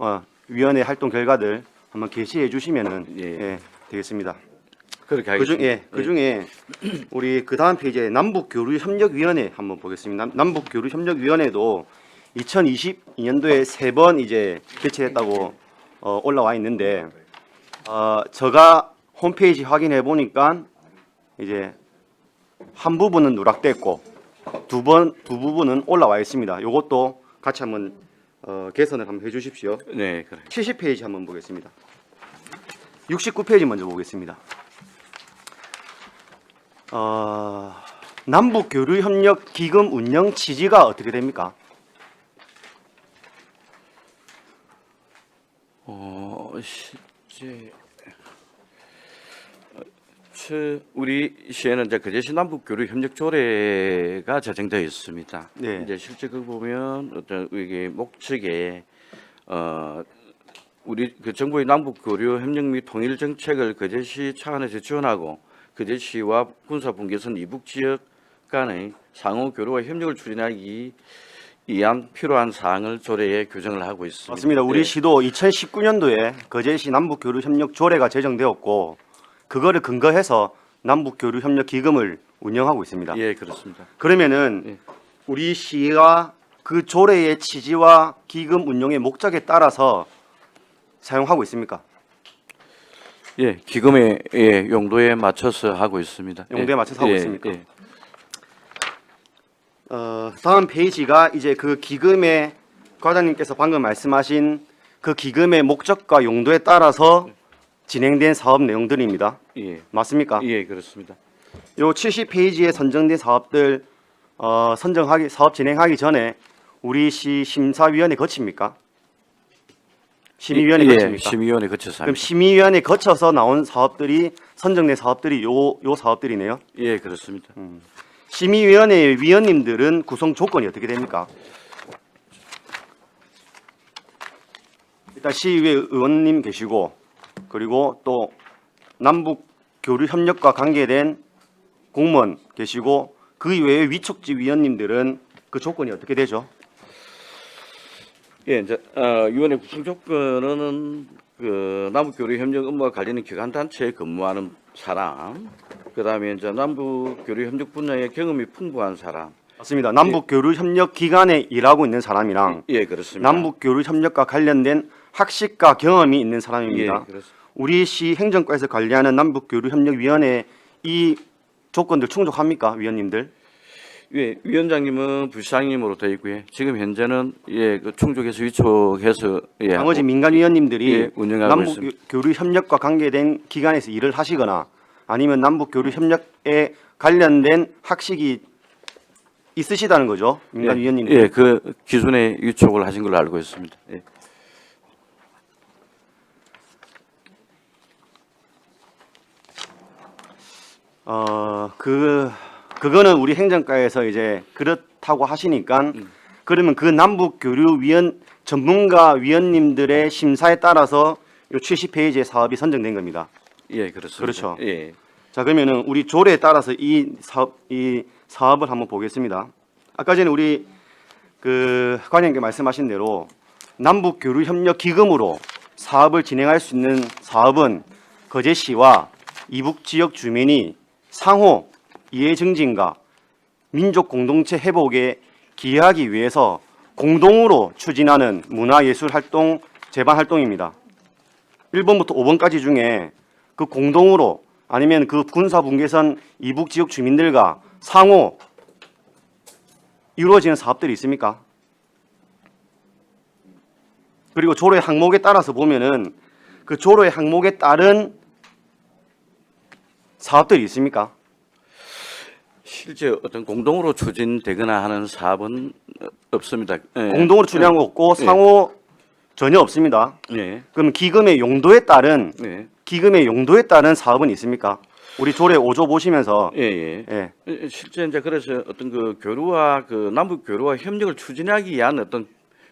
위원회 활동 결과들 한번 게시해 주시면은 예. 예, 되겠습니다. 그렇게 하겠습니다. 그중에 우리 그 다음 페이지에 남북교류협력위원회 한번 보겠습니다. 남북교류협력위원회도 2022년도에 3번 이제 개최했다고 올라와 있는데 제가 홈페이지 확인해 보니까 이제 한 부분은 누락됐고 두 부분은 올라와 있습니다. 이것도 같이 한번 개선을 한번 해주십시오. 네, 그래. 70페이지 한번 보겠습니다. 69페이지 먼저 보겠습니다. 남북교류협력기금 운영 취지가 어떻게 됩니까? 실제 우리 시에는 이제 거제시 남북교류 협력 조례가 제정되어 있습니다. 네. 이제 실제 그 보면 어떤 이게 목적에 우리 그 정부의 남북교류 협력 및 통일 정책을 거제시 차원에서 지원하고 거제시와 군사분계선 이북 지역 간의 상호 교류와 협력을 추진하기 위한 필요한 사항을 조례에 규정을 하고 있습니다. 맞습니다. 우리 네. 시도 2019년도에 거제시 남북교류협력 조례가 제정되었고 그거를 근거해서 남북교류협력기금을 운영하고 있습니다. 예, 그렇습니다. 그러면은 예. 우리 시가 그 조례의 취지와 기금 운용의 목적에 따라서 사용하고 있습니까? 예, 기금의 용도에 맞춰서 하고 있습니다. 용도에 맞춰서 하고 있습니까? 예. 다음 페이지가 이제 그 기금의 과장님께서 방금 말씀하신 그 기금의 목적과 용도에 따라서 진행된 사업 내용들입니다. 예, 맞습니까? 예, 그렇습니다. 요 70페이지에 선정된 사업들 사업 진행하기 전에 우리 시 심사위원회 거칩니까? 심의위원회 예, 거칩니까? 심의위원회 거쳐서 그럼 합니다. 심의위원회 거쳐서 나온 사업들이 선정된 사업들이 요 사업들이네요. 예, 그렇습니다. 심의위원회 위원님들은 구성 조건이 어떻게 됩니까? 일단 시의회 의원님 계시고 그리고 또 남북 교류 협력과 관계된 공무원 계시고 그 이외의 위촉지 위원님들은 그 조건이 어떻게 되죠? 예, 이제 위원회 구성 조건은 그 남북교류 협력 업무와 관련된 기관 단체에 근무하는 사람, 그다음에 이제 남북교류 협력 분야의 경험이 풍부한 사람. 맞습니다. 남북 교류 협력 기관에 일하고 있는 사람이랑 예, 그렇습니다. 남북 교류 협력과 관련된 학식과 경험이 있는 예, 사람입니다. 그렇습니다. 우리 시 행정과에서 관리하는 남북 교류 협력 위원회 이 조건들 충족합니까, 위원님들? 예, 위원장님은 부시장님으로 되어 있고요. 지금 현재는 예, 그 충족해서 위촉해서 예, 나머지 하고, 민간 위원님들이 예, 운영하고 남북 있습니다. 교류 협력과 관계된 기관에서 일을 하시거나 아니면 남북 교류 협력에 관련된 학식이 있으시다는 거죠, 민간 위원님들. 예, 그 기준에 위촉을 하신 걸로 알고 있습니다. 예. 그거는 우리 행정과에서 이제 그렇다고 하시니까 그러면 그 남북 교류 위원 전문가 위원님들의 심사에 따라서 요 70페이지의 사업이 선정된 겁니다. 예, 그렇습니다. 그렇죠. 예. 자, 그러면은 우리 조례에 따라서 이 사업을 한번 보겠습니다. 아까 전에 우리 그 관장님께 말씀하신 대로 남북 교류 협력 기금으로 사업을 진행할 수 있는 사업은 거제시와 이북 지역 주민이 상호 이해 증진과 민족 공동체 회복에 기여하기 위해서 공동으로 추진하는 문화예술 활동 제반 활동입니다. 1번부터 5번까지 중에 그 공동으로 아니면 그 군사분계선 이북 지역 주민들과 상호 이루어지는 사업들이 있습니까? 그리고 조례 항목에 따라서 보면은 그 조례 항목에 따른 사업들이 있습니까? 실제 어떤 공동으로 추진되거나 하는 사업은 없습니다. 예. 공동으로 추진한 거 없고 상호 전혀 없습니다. 예. 그럼 기금의 용도에 따른 예. 사업은 있습니까? 우리 조례 5조 보시면서 예, 예. 예. 실제 이제 그래서 어떤 그 교류와 그 남북 교류와 협력을 추진하기 위한 어떤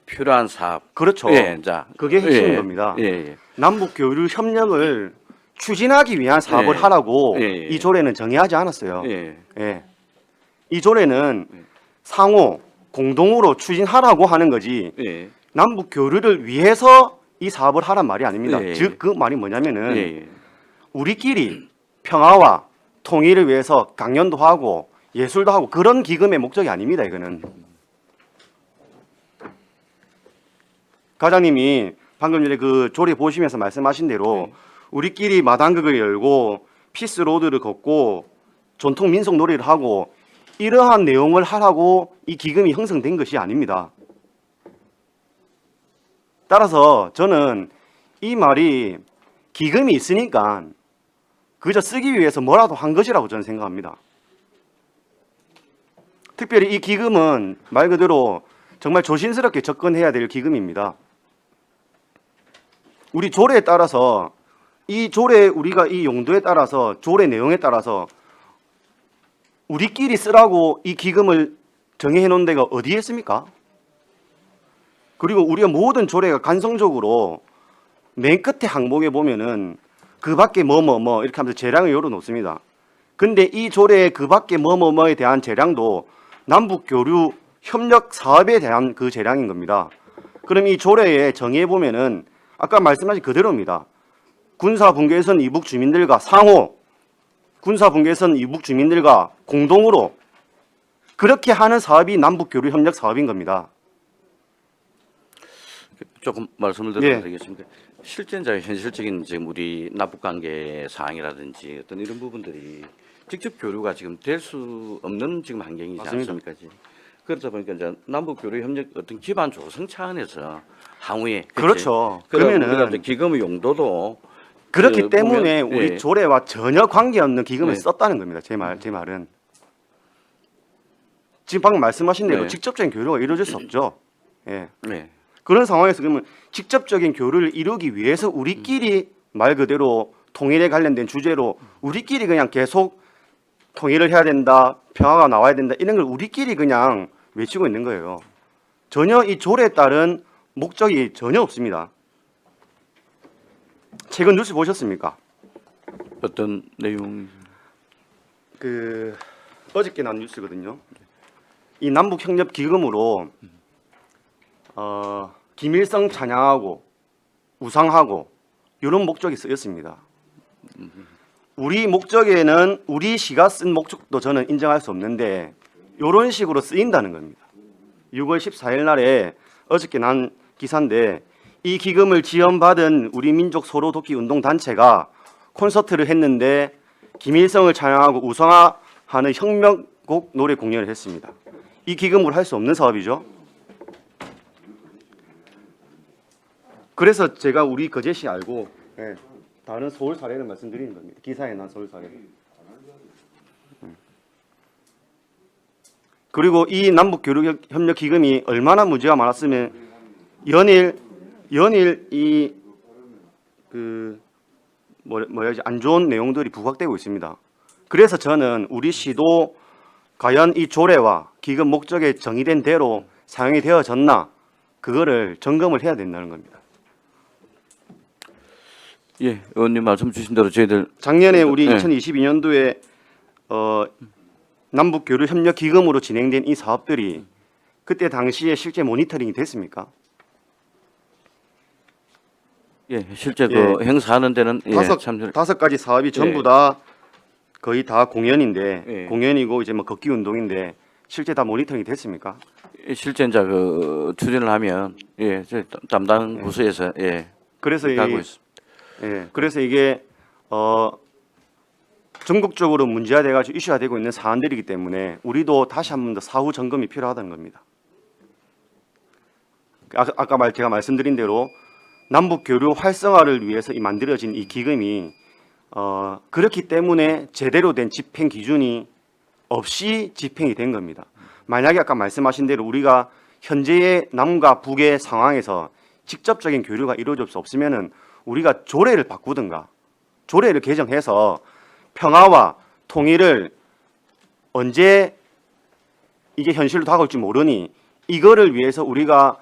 필요한 사업. 그렇죠. 예, 자. 그게 핵심인 예, 겁니다. 예, 예. 남북 교류 협력을 추진하기 위한 사업을 예. 하라고 예, 예. 이 조례는 정의하지 않았어요. 예. 예. 이 조례는 상호 공동으로 추진하라고 하는 거지 예. 남북 교류를 위해서 이 사업을 하란 말이 아닙니다. 예. 즉 그 말이 뭐냐면은 예, 예. 우리끼리 평화와 통일을 위해서 강연도 하고 예술도 하고 그런 기금의 목적이 아닙니다. 이거는 과장님이 방금 전에 그 조례 보시면서 말씀하신 대로 우리끼리 마당극을 열고 피스 로드를 걷고 전통 민속 놀이를 하고 이러한 내용을 하라고 이 기금이 형성된 것이 아닙니다. 따라서 저는 이 말이 기금이 있으니까 그저 쓰기 위해서 뭐라도 한 것이라고 저는 생각합니다. 특별히 이 기금은 말 그대로 정말 조심스럽게 접근해야 될 기금입니다. 우리 조례에 따라서 이 조례 우리가 이 용도에 따라서 조례 내용에 따라서 우리끼리 쓰라고 이 기금을 정해 놓은 데가 어디에 있습니까? 그리고 우리가 모든 조례가 간성적으로 맨 끝에 항목에 보면은 그 밖에 뭐뭐뭐 이렇게 하면서 재량을 열어 놓습니다. 근데 이 조례의 그 밖에 뭐뭐뭐에 대한 재량도 남북 교류 협력 사업에 대한 그 재량인 겁니다. 그럼 이 조례에 정의해 보면은 아까 말씀하신 그대로입니다. 군사 분계선 이북 주민들과 상호 군사 분계선 이북 주민들과 공동으로 그렇게 하는 사업이 남북 교류 협력 사업인 겁니다. 조금 말씀을 드려도 되겠습니까? 실제 이제 현실적인 지금 우리 남북 관계 사항이라든지 어떤 이런 부분들이 직접 교류가 지금 될 수 없는 지금 환경이지 맞습니다. 않습니까? 지금? 그러다 보니까 이제 남북 교류 협력 어떤 기반 조성 차원에서 향후에 그렇죠. 그러면은 그러면은 기금의 용도도 그렇기 그 때문에 보면, 우리 예. 조례와 전혀 관계없는 기금을 네. 썼다는 겁니다. 제 말은. 지금 방금 말씀하신 대로 네. 직접적인 교류가 이루어질 수 없죠. 예. 네. 그런 상황에서 그러면 직접적인 교류를 이루기 위해서 우리끼리 말 그대로 통일에 관련된 주제로 우리끼리 그냥 계속 통일을 해야 된다, 평화가 나와야 된다 이런 걸 우리끼리 그냥 외치고 있는 거예요. 전혀 이 조례에 따른 목적이 전혀 없습니다. 최근 뉴스 보셨습니까? 어떤 내용? 그 어저께 난 뉴스거든요. 이 남북 협력 기금으로 김일성 찬양하고 우상하고 이런 목적이 쓰였습니다. 우리 목적에는 우리 시가 쓴 목적도 저는 인정할 수 없는데 이런 식으로 쓰인다는 겁니다. 6월 14일 날에 어저께 난 기사인데 이 기금을 지원받은 우리 민족 소로 돕기 운동 단체가 콘서트를 했는데 김일성을 찬양하고 우상화하는 혁명곡 노래 공연을 했습니다. 이 기금으로 할 수 없는 사업이죠. 그래서 제가 우리 거제시 알고 다른 서울 사례를 말씀드리는 겁니다. 기사에 난 서울 사례. 그리고 이 남북 교류 협력 기금이 얼마나 문제가 많았으면 연일 이 안 좋은 내용들이 부각되고 있습니다. 그래서 저는 우리 시도 과연 이 조례와 기금 목적에 정의된 대로 사용이 되어졌나 그거를 점검을 해야 된다는 겁니다. 예, 의원님 말씀 주신 대로 저희들 작년에 우리 네. 2022년도에 남북 교류 협력 기금으로 진행된 이 사업들이 그때 당시에 실제 모니터링이 됐습니까? 예, 실제 그 예. 행사하는 데는 예, 다섯 가지 사업이 전부 예. 다 거의 다 공연인데 예. 공연이고 이제 뭐 걷기 운동인데 실제 다 모니터링이 됐습니까? 실제 이제 그 추진을 하면 예, 저 담당 부서에서 예, 그래서 가고 있습니다. 예, 그래서 이게 전국적으로 문제화돼가지고 이슈화되고 있는 사안들이기 때문에 우리도 다시 한 번 더 사후 점검이 필요하다는 겁니다. 아까 제가 말씀드린 대로 남북 교류 활성화를 위해서 만들어진 이 기금이 그렇기 때문에 제대로 된 집행 기준이 없이 집행이 된 겁니다. 만약에 아까 말씀하신 대로 우리가 현재의 남과 북의 상황에서 직접적인 교류가 이루어질 수 없으면은 우리가 조례를 바꾸든가 조례를 개정해서 평화와 통일을 언제 이게 현실로 다가올지 모르니 이거를 위해서 우리가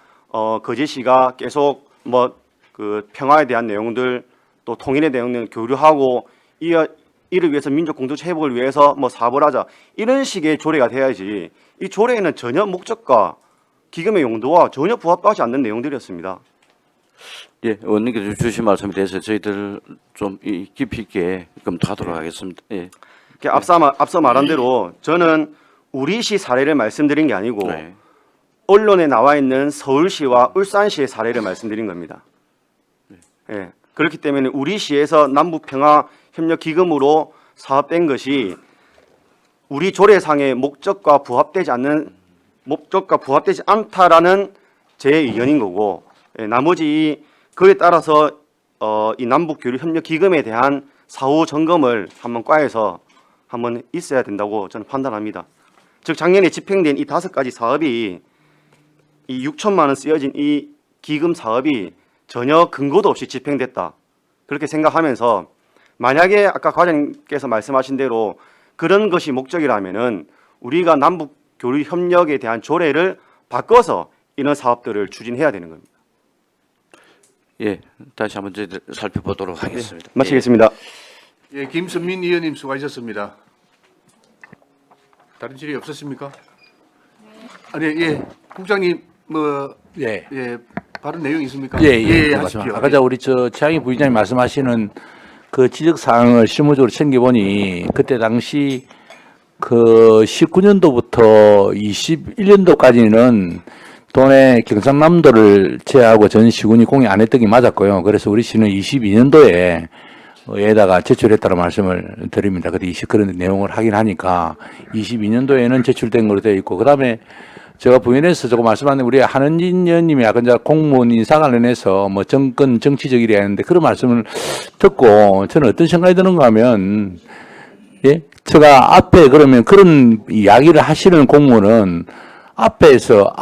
거제시가 계속 뭐 그 평화에 대한 내용들 또 통일에 대한 내용을 교류하고 이를 위해서 민족 공동체 회복을 위해서 뭐 사업을 하자 이런 식의 조례가 돼야지 이 조례에는 전혀 목적과 기금의 용도와 전혀 부합하지 않는 내용들이었습니다. 예, 의원님께서 주신 말씀에 대해서 저희들 좀 깊이 있게 검토하도록 하겠습니다. 예. 앞서 말한 대로 저는 우리시 사례를 말씀드린 게 아니고 네. 언론에 나와 있는 서울시와 울산시의 사례를 말씀드린 겁니다. 예, 그렇기 때문에 우리시에서 남북평화협력기금으로 사업된 것이 우리 조례상의 목적과 부합되지 않다라는 제 의견인 거고 나머지 그에 따라서 이 남북교류협력기금에 대한 사후 점검을 한번 과에서 한번 있어야 된다고 저는 판단합니다. 즉 작년에 집행된 이 5가지 사업이 이 6천만 원 쓰여진 이 기금 사업이 전혀 근거도 없이 집행됐다. 그렇게 생각하면서 만약에 아까 과장님께서 말씀하신 대로 그런 것이 목적이라면은 우리가 남북 교류 협력에 대한 조례를 바꿔서 이런 사업들을 추진해야 되는 겁니다. 예, 다시 한번 저희들 살펴보도록 하겠습니다. 마치겠습니다. 예, 김선민 의원님 수고하셨습니다. 다른 질의 없었습니까? 아니, 예, 국장님 예. 발언 내용 있습니까? 예, 하십시오. 아까 우리 최양희 부의장님 말씀하시는 그 지적 사항을 실무적으로 챙겨보니 그때 당시 그 19년도부터 21년도까지는 돈의 경상남도를 제외하고 전 시군이 공여 안 했던 게 맞았고요. 그래서 우리 시는 22년도에 에다가 제출했다는 말씀을 드립니다. 그때 그런 내용을 확인하니까 22년도에는 제출된 걸로 되어 있고, 그 다음에 제가 부인해서 저거 말씀하는데 우리 한은진 의원님이 아까 이제 공무원 인사 관련해서 뭐 정권 정치적 일이 했는데 그런 말씀을 듣고 저는 어떤 생각이 드는가 하면, 예? 제가 앞에 그러면 그런 이야기를 하시는 공무원은 앞에서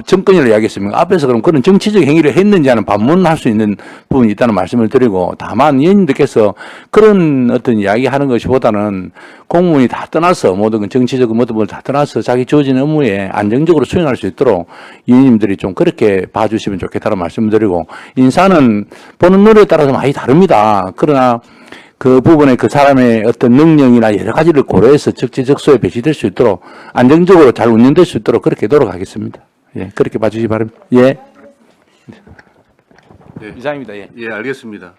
정권이라고 이야기했습니까? 앞에서 그럼 그런 정치적 행위를 했는지 하는 반문할 수 있는 부분이 있다는 말씀을 드리고, 다만 의원님들께서 그런 어떤 이야기 하는 것보다는 공무원이 다 떠나서 모든 정치적 모든 걸 다 떠나서 자기 주어진 업무에 안정적으로 수행할 수 있도록 의원님들이 좀 그렇게 봐주시면 좋겠다는 말씀을 드리고, 인사는 보는 눈에 따라서 많이 다릅니다. 그러나 그 부분에 그 사람의 어떤 능력이나 여러 가지를 고려해서 적재적소에 배치될 수 있도록 안정적으로 잘 운영될 수 있도록 그렇게 노력하겠습니다. 예, 그렇게 봐주시기 바랍니다. 예. 네. 이상입니다. 예. 예, 알겠습니다.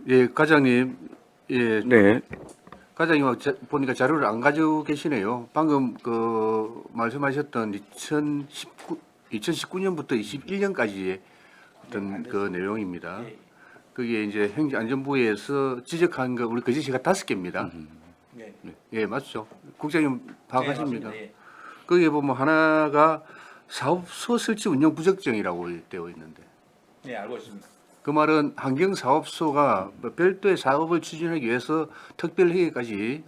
예, 과장님, 예, 네. 과장님 보니까 자료를 안 가지고 계시네요. 방금 그 말씀하셨던 2019년부터 21년까지의 어떤 그 내용입니다. 그게 이제 행정안전부에서 지적한 거 우리 거제시가 5개입니다. 예, 맞죠. 국장님 파악하십니까? 거기에 보면 하나가 사업소 설치 운영 부적정이라고 되어 있는데. 네, 알고 있습니다. 그 말은 환경사업소가 별도의 사업을 추진하기 위해서 특별회의까지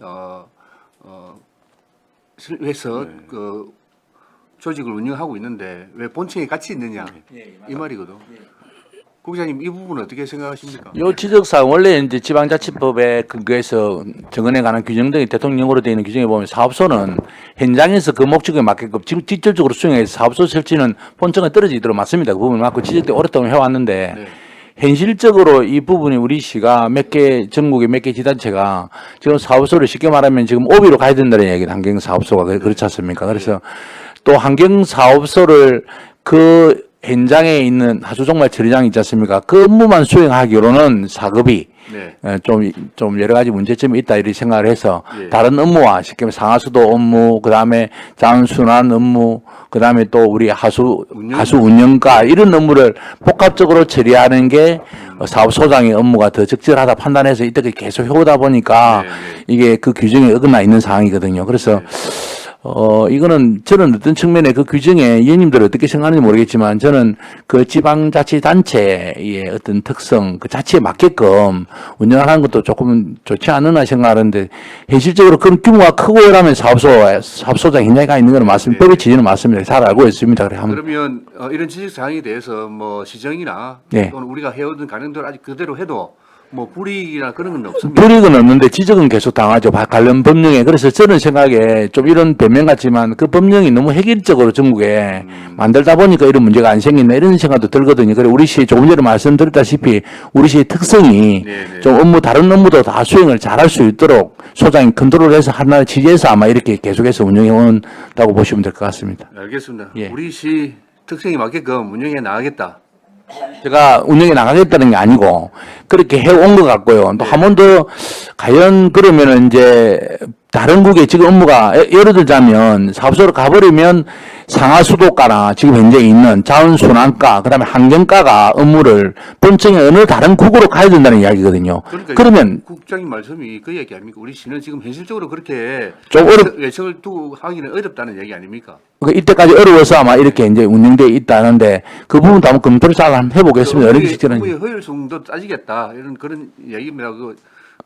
해서 그 조직을 운영하고 있는데 왜 본청에 같이 있느냐 이 말이거든. 국장님 이 부분은 어떻게 생각하십니까? 요 지적사항 원래 이제 지방자치법에 근거해서 정원에 관한 규정 등이 대통령으로 되어 있는 규정에 보면 사업소는 현장에서 그 목적에 맞게끔 직접적으로 수행해서 사업소 설치는 본청에 떨어지도록 맞습니다. 그 부분 맞고 지적때 오랫동안 해왔는데 네. 현실적으로 이 부분이 우리 시가 전국에 몇 개 지단체가 지금 사업소를 쉽게 말하면 지금 오비로 가야 된다는 얘기는 환경사업소가 그렇지 않습니까? 그래서 또 환경사업소를 그 현장에 있는 하수종말 처리장 있지 않습니까? 그 업무만 수행하기로는 사급이 네. 좀 여러 가지 문제점이 있다 이렇게 생각을 해서 예. 다른 업무와 쉽게 말해 상하수도 업무, 그다음에 자원순환 업무, 그다음에 또 우리 하수 운영과 이런 업무를 복합적으로 처리하는 게 사업소장의 업무가 더 적절하다 판단해서 이때까지 계속 해오다 보니까 이게 그 규정에 어긋나 있는 상황이거든요. 그래서 이거는 저는 어떤 측면에 그 규정에 위원님들 어떻게 생각하는지 모르겠지만 저는 그 지방자치단체의 어떤 특성, 그 자치에 맞게끔 운영하는 것도 조금 좋지 않으나 생각하는데 현실적으로 그런 규모가 크고 이러면 사업소장 현장에 가 있는 건 맞습니다. 법의 취지는 맞습니다. 잘 알고 있습니다. 그러면 이런 지적 사항에 대해서 뭐 시정이나 네. 또는 우리가 해오던 가능들 아직 그대로 해도 뭐 불이익이나 그런 건 없습니다. 불이익은 없는데 지적은 계속 당하죠. 관련 법령에. 그래서 저는 생각에 좀 이런 변명 같지만 그 법령이 너무 획일적으로 전국에 만들다 보니까 이런 문제가 안 생긴다 이런 생각도 들거든요. 그래 우리 시의 조금 전에 말씀드렸다시피 우리 시의 특성이 좀 다른 업무도 다 수행을 잘할 수 있도록 소장이 컨트롤해서 하나의 취지에서 아마 이렇게 계속해서 운영해 온다고 보시면 될 것 같습니다. 알겠습니다. 예. 우리 시 특성에 맞게끔 운영해 나가겠다. 제가 운영에 나가겠다는 게 아니고 그렇게 해온 것 같고요. 또 한 번 더 과연 그러면은 이제 다른 국에 지금 업무가 예를 들자면 사업소로 가버리면 상하수도과나 지금 현재 있는 자원순환과 그다음에 환경과가 업무를 본청에 어느 다른 국으로 가야 된다는 이야기거든요. 그러니까 그러면 국장님 말씀이 그 얘기 아닙니까? 우리 시는 지금 현실적으로 그렇게 좀 예측을 두고 하기는 어렵다는 얘기 아닙니까? 이때까지 어려워서 아마 이렇게 이제 운영돼 있다는데 그 부분도 한번 검토를 잘 한번 해보겠습니다. 어느 시점은 업무의 효율성도 따지겠다 이런 그런 얘기입니다.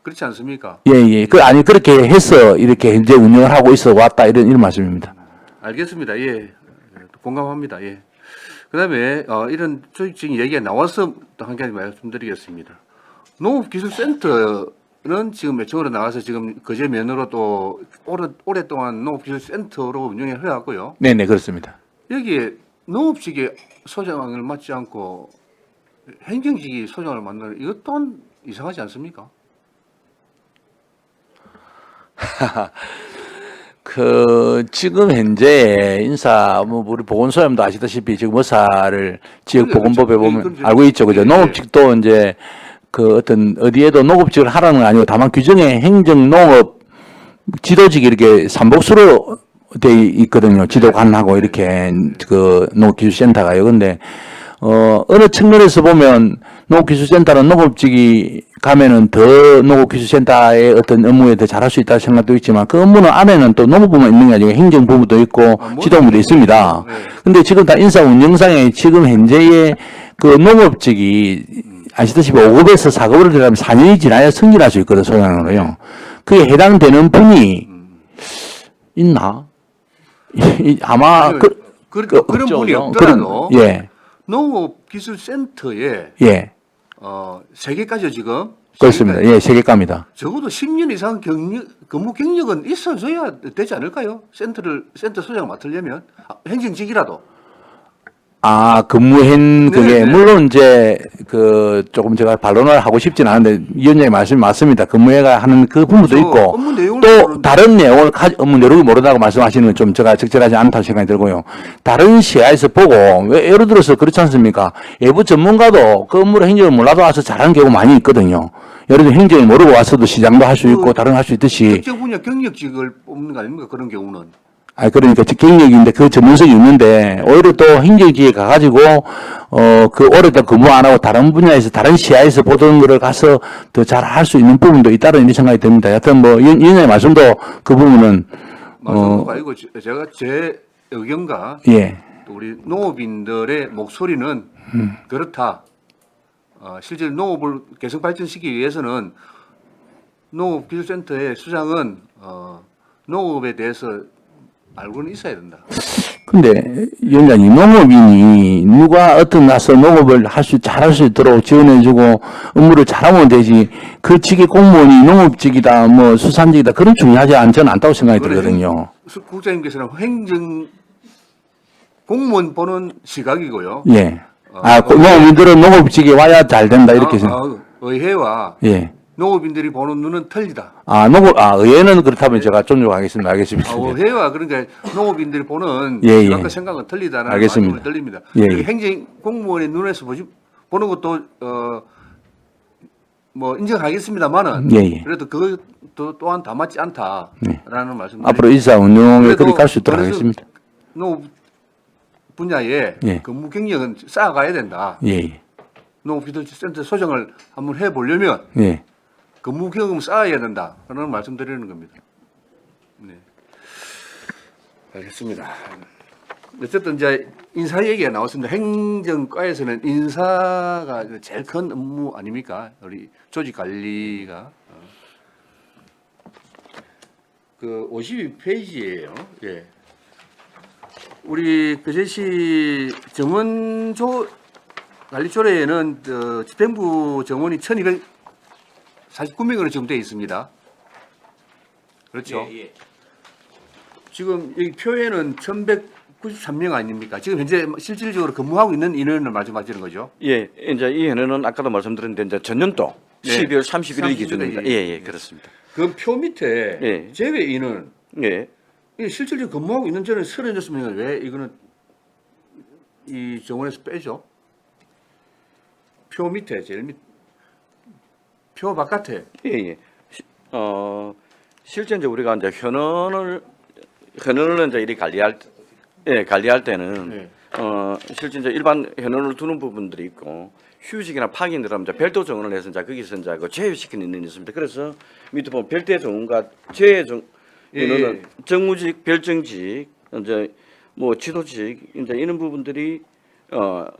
그렇지 않습니까? 예. 아니 그렇게 해서 이렇게 현재 운영을 하고 있어 왔다 이런 말씀입니다. 알겠습니다. 예, 공감합니다. 예. 그다음에 이런 조직적인 얘기가 나와서 또 한 가지 말씀드리겠습니다. 농업기술센터는 지금 매청으로 나와서 지금 거제 면으로 또 오랫동안 농업기술센터로 운영을 해왔고요. 네네 그렇습니다. 여기에 농업직의 소장을 맡지 않고 행정직이 소장을 맡는 이것 또한 이상하지 않습니까? 지금 현재 우리 보건소장도 아시다시피 지금 의사를 지역보건법에 보면 알고 있죠. 그죠? 농업직도 이제 어디에도 농업직을 하라는 건 아니고 다만 규정에 행정농업 지도직이 이렇게 삼복수로 돼 있거든요. 지도관하고 이렇게 농업기술센터가요. 근데, 어느 측면에서 보면 농업기술센터는 농업직이 가면은 더 농업기술센터의 어떤 업무에 더 잘할 수 있다는 생각도 있지만 그 업무는 안에는 또 농업부만 있는 게 아니고 행정부도 있고 지도부도 있습니다. 근데 지금 다 인사 운영상에 지금 현재의 그 농업직이 아시다시피 5급에서 4급으로 들어가면 4년이 지나야 승진할 수 있거든, 소장으로요. 그게 해당되는 분이 있나? 아마 그런 분이 없더라도 예. 농업기술센터에 예. 3개까지 지금 그렇습니다. 예, 3개까지입니다. 적어도 10년 이상 근무 경력은 있어줘야 되지 않을까요? 센터 소장을 맡으려면 행정직이라도. 근무한 그게 네네. 물론 이제 조금 제가 반론을 하고 싶진 않은데 위원장님 말씀이 맞습니다. 근무해가 하는 그 부분도 있고 업무 내용을 또 모르는데. 다른 내용을 업무 내용을 모른다고 말씀하시는 건 좀 제가 적절하지 않다고 생각이 들고요. 다른 시야에서 보고 왜 예를 들어서 그렇지 않습니까? 외부 전문가도 그 업무를 행정을 몰라도 와서 잘하는 경우 많이 있거든요. 예를 들어 행정을 모르고 와서도 시장도 할 수 있고 다른 거 할 수 있듯이. 특정 분야 경력직을 뽑는 거 아닙니까? 그런 경우는. 그러니까 경력인데 그 전문성이 있는데 오히려 또 행정직에 가가지고 오랫동안 근무 안 하고 다른 분야에서 다른 시야에서 보던 거를 가서 더 잘 할 수 있는 부분도 있다는 생각이 듭니다. 여하튼 위원장님 말씀도 그 부분은 말씀도 아니고 제가 제 의견과 예. 또 우리 농업인들의 목소리는 그렇다. 실제 농업을 계속 발전시키기 위해서는 농업기술센터의 수장은 농업에 대해서 알고는 있어야 된다. 근데 위원장님 농업인이 누가 어떤 가서 농업을 잘할 수 있도록 지원해주고 업무를 잘하면 되지 그 직의 공무원이 농업직이다 수산직이다 그런 중요하지 않다고 생각이 들거든요. 국장님께서는 행정 공무원 보는 시각이고요. 예. 농업인들은 농업직에 와야 잘 된다 이렇게 생각. 의회와 예. 농업인들이 보는 눈은 틀리다. 의회는 그렇다면 제가 존중하겠습니다. 알겠습니다. 의회와 그러니까 농업인들이 보는 예, 예. 시각과 생각은 틀리다는 알겠습니다. 말씀을 드립니다. 예, 그리고 예. 행정 공무원의 눈에서 보는 것도 뭐 인정하겠습니다만은 예, 예. 그래도 그것도 또한 다 맞지 않다라는 말씀. 앞으로 일사 운영에 그래도 그렇게 갈 수 있도록 그래서 하겠습니다. 농업 분야에 예. 근무 경력은 쌓아가야 된다. 예, 예. 농업기술센터 소정을 한번 해보려면 예. 근무 경험 쌓아야 된다. 그런 말씀드리는 겁니다. 네. 알겠습니다. 어쨌든 이제 인사 얘기가 나왔습니다. 행정과에서는 인사가 제일 큰 업무 아닙니까? 우리 조직 관리가. 그 52페이지예요. 예. 우리 거제시 정원조 관리조례에는 집행부 정원이 1,249명으로 지금 되어 있습니다. 그렇죠? 지금 여기 표에는 1,193명 아닙니까? 지금 현재 실질적으로 근무하고 있는 인원을 말씀하시는 거죠? 예, 이제 이 현황은 아까도 말씀드렸는데 이제 전년도 네. 12월 31일 기준입니다. 예, 그렇습니다. 그 표 밑에 예. 제외 인원, 예. 이 실질적으로 근무하고 있는 저는 36명을 왜 이거는 이 정원에서 빼죠? 표 밑에 제일 표 바깥에 예, 예. 실제 이제 우리가 이제 현원을 이제 이리 관리할 때는 네. 실제 이제 일반 현원을 두는 부분들이 있고 휴직이나 파견 들어가면 이제 별도 정원을 해서 이제 거기서 이제 그 제외시키는 인원이 있습니다. 그래서 밑에 보면 별대 정원과 제외 인원은 정무직, 별정직, 이제 뭐 지도직 이제 이런 부분들이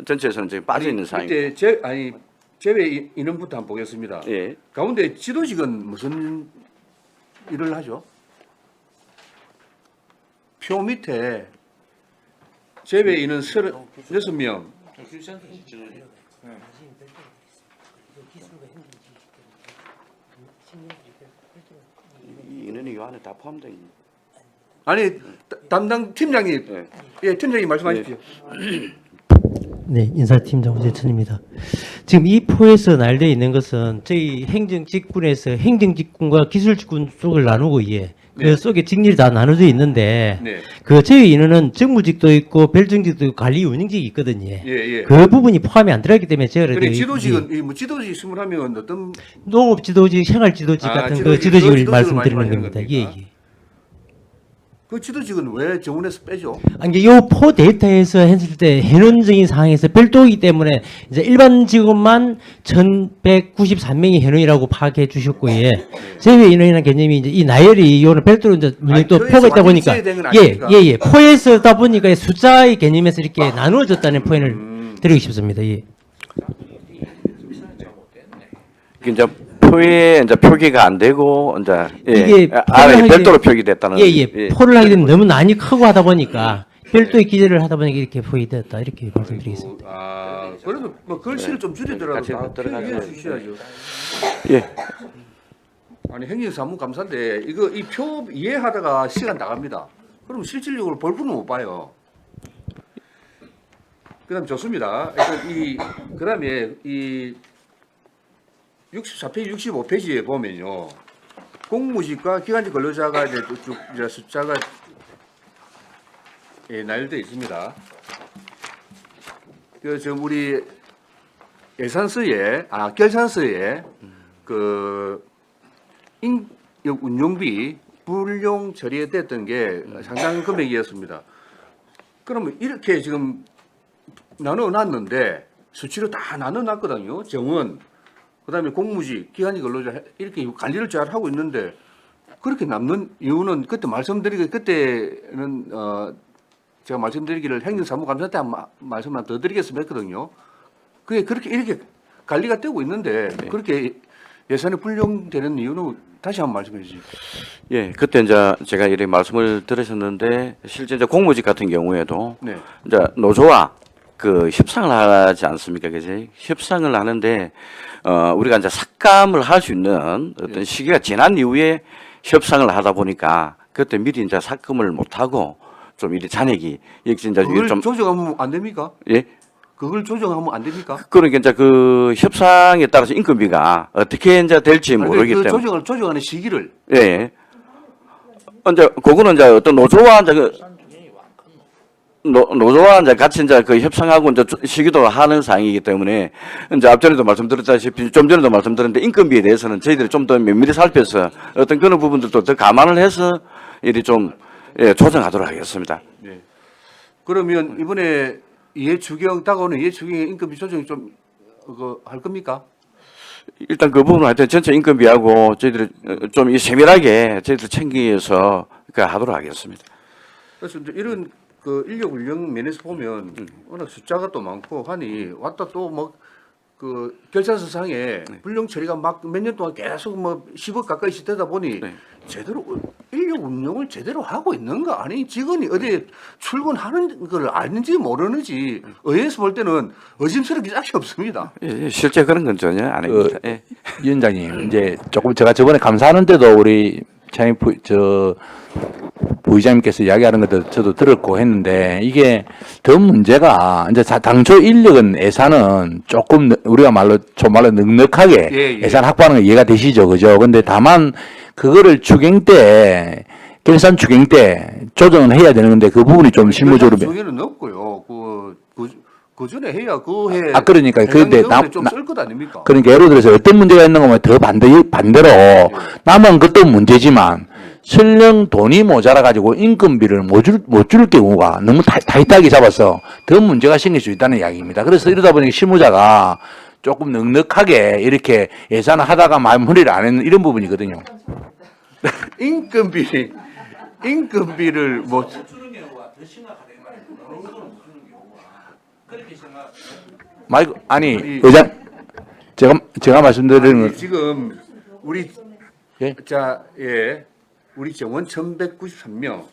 전체에서는 이제 빠져 있는 상황입니다. 밑에 제외 인원부터 한번 보겠습니다. 예. 가운데 지도직은 무슨 일을 하죠? 표 밑에 제외 인원 36명. 이 인원이 이 안에 다 포함되어 있는. 아니 담당 팀장님, 예. 예 팀장님 말씀하십시오. 네, 인사팀장 오재천입니다. 지금 이 포에서 날려 있는 것은 저희 행정직군에서 행정직군과 기술직군 쪽을 나누고 그 속에 직렬이 다 나눠져 있는데 네. 그 저희 인원은 정무직도 있고 별정직도 있고 관리 운영직이 있거든요. 예. 그 부분이 포함이 안 들어있기 때문에 제가 근데 지도직은 뭐 지도직 20하면 어떤 농업지도직, 생활지도직 같은 그 지도직을 말씀드리는 겁니다. 예. 그 지도직은 왜 정원에서 빼죠? 아니, 요 포 데이터에서 했을 때 현원적인 상황에서 별도이기 때문에 이제 일반 직원만 1,193명이 현원이라고 파악해 주셨고, 제외 인원이라는 개념이 이제 이 나열이 요는 별도로 이제 또 표에서 포가 있다 보니까, 완전히 있어야 되는 거 예. 포에서다 보니까 숫자의 개념에서 이렇게 나누어졌다는 표현을 드리고 싶습니다. 예. 이제 표에 이제 표기가 안 되고 이제 이게 아래 포를 별도로 하게- 표기됐다는. 포를 하게 되면 너무 난이 크고 하다 보니까 별도의 기재를 하다 보니까 이렇게 포기됐다 이렇게 말씀드리겠습니다. 그래도 뭐 글씨를 좀 줄이더라도 같이 다 들어가죠. 표기해 주셔야죠. 예. 아니 행정사무 감사인데 이 표 이해하다가 시간 나갑니다. 그럼 실질적으로 벌분은 못 봐요. 그다음 좋습니다. 그다음에 이 64페이지, 65페이지에 보면요, 공무직과 기간직 근로자가 이제 쭉 이제 숫자가 나열되어 있습니다. 그 지금 우리 결산서에 그 인력 운용비 불용 처리됐던 게 상당한 금액이었습니다. 그러면 이렇게 지금 나눠놨는데 수치로 다 나눠놨거든요. 정원, 그다음에 공무직, 기간직 근로자 이렇게 관리를 잘 하고 있는데 그렇게 남는 이유는 그때는 제가 말씀드리기를 행정사무감사때 말씀 하나 더 드리겠습니다 했거든요. 그게 그렇게 이렇게 관리가 되고 있는데 그렇게 예산이 불용되는 이유는 다시 한번 말씀해 주시죠. 예, 그때 이제 제가 이렇게 말씀을 들으셨는데 실제 이제 공무직 같은 경우에도 네. 이제 노조와 그 협상을 하지 않습니까, 그지? 협상을 하는데 우리가 이제 삭감을 할 수 있는 어떤 시기가 지난 이후에 협상을 하다 보니까 그때 미리 이제 삭감을 못 하고 좀 이리 잔액이 역시 이제 그걸 좀 조정하면 안 됩니까? 예. 그걸 조정하면 안 됩니까? 그러니까 이제 그 협상에 따라서 인건비가 어떻게 이제 될지 아니, 모르기 그 때문에. 조정하는 시기를 예. 이제 그거는 이제 어떤 노조와 이제 노조와 이제 같이 이제 그 협상하고 이제 시기도 하는 사항이기 때문에 이제 앞전에도 말씀드렸다시피 좀 전에도 말씀드렸는데 인건비에 대해서는 저희들이 좀 더 면밀히 살펴서 어떤 그런 부분들도 더 감안을 해서 일이 좀 조정하도록 하겠습니다. 그러면 이번에 이해추경 다가오는 이해추경의 인건비 조정이 좀 할 겁니까? 일단 그 부분은 하여튼 전체 인건비하고 저희들이 좀 세밀하게 저희들 챙기서 하도록 하겠습니다. 그래서 이제 이런 그 인력 운영 면에서 보면 워낙 숫자가 또 많고 하니 왔다 또 뭐 그 결산서상에 불령 처리가 막 몇 년 동안 계속 뭐 10억 가까이씩 되다 보니 제대로 인력 운영을 제대로 하고 있는가 아니 직원이 어디 출근하는 걸 아는지 모르는지 의회에서 볼 때는 의심스럽게 짝이 없습니다. 예, 실제 그런 건 전혀 아닙니다. 예. 위원장님, 이제 조금 제가 저번에 감사하는데도 우리 차임 부의장님께서 이야기하는 것도 저도 들었고 했는데 이게 더 문제가 이제 당초 인력은 예산은 조금 우리가 좀 말로 넉넉하게 예. 예산 확보하는 거 이해가 되시죠, 그죠? 근데 다만 그거를 결산 추경 때 조정은 해야 되는 건데 그 부분이 좀 실무적으로 중에는 없고요. 그 전에 해야 그 해. 그러니까 그런데 좀쓸 것 아닙니까? 그러니까 예를 들어서 어떤 문제가 있는 거면 더 반대로 남은 것도 문제지만 설령 돈이 모자라 가지고 인건비를 못 줄 경우가 너무 타이트하게 잡아서 더 문제가 생길 수 있다는 이야기입니다. 그래서 이러다 보니 실무자가 조금 넉넉하게 이렇게 예산을 하다가 마무리를 안 했는 이런 부분이거든요. 인건비를 못 아니 의장 제가 말씀드리는 건 지금 우리 예? 우리 정원 1,193명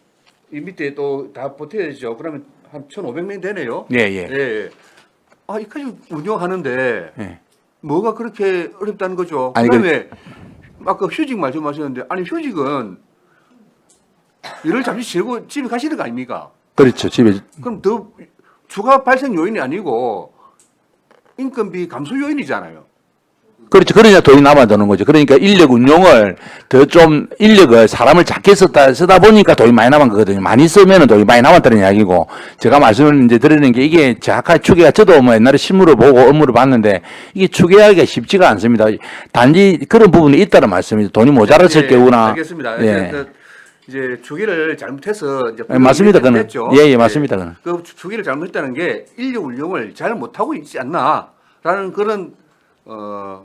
이 밑에 또 다 보태야죠. 그러면 한 1,500명 되네요. 예. 이까지 운영하는데 예. 뭐가 그렇게 어렵다는 거죠. 아니, 그다음에 아까 휴직 말씀하셨는데 아니 휴직은 일을 잠시 쉬고 집에 가시는 거 아닙니까? 그렇죠. 집에 그럼 더 추가 발생 요인이 아니고 인건비 감소 요인이잖아요. 그렇죠. 그러냐 돈이 남아도는 거죠. 그러니까 인력 운용을 사람을 작게 쓰다 보니까 돈이 많이 남은 거거든요. 많이 쓰면은 돈이 많이 남았다는 이야기고, 제가 말씀을 이제 드리는 게 이게 정확하게 추계가 저도 뭐 옛날에 실무를 보고 업무를 봤는데 이게 추계하기가 쉽지가 않습니다. 단지 그런 부분이 있다는 말씀이죠. 돈이 모자랐을 경우나. 알겠습니다. 예. 이제 주기를 잘못해서 이제 맞습니다. 그는. 했죠. 예, 맞습니다. 그는. 그 주기를 잘못했다는 게 인력 운용을 잘 못하고 있지 않나라는 그런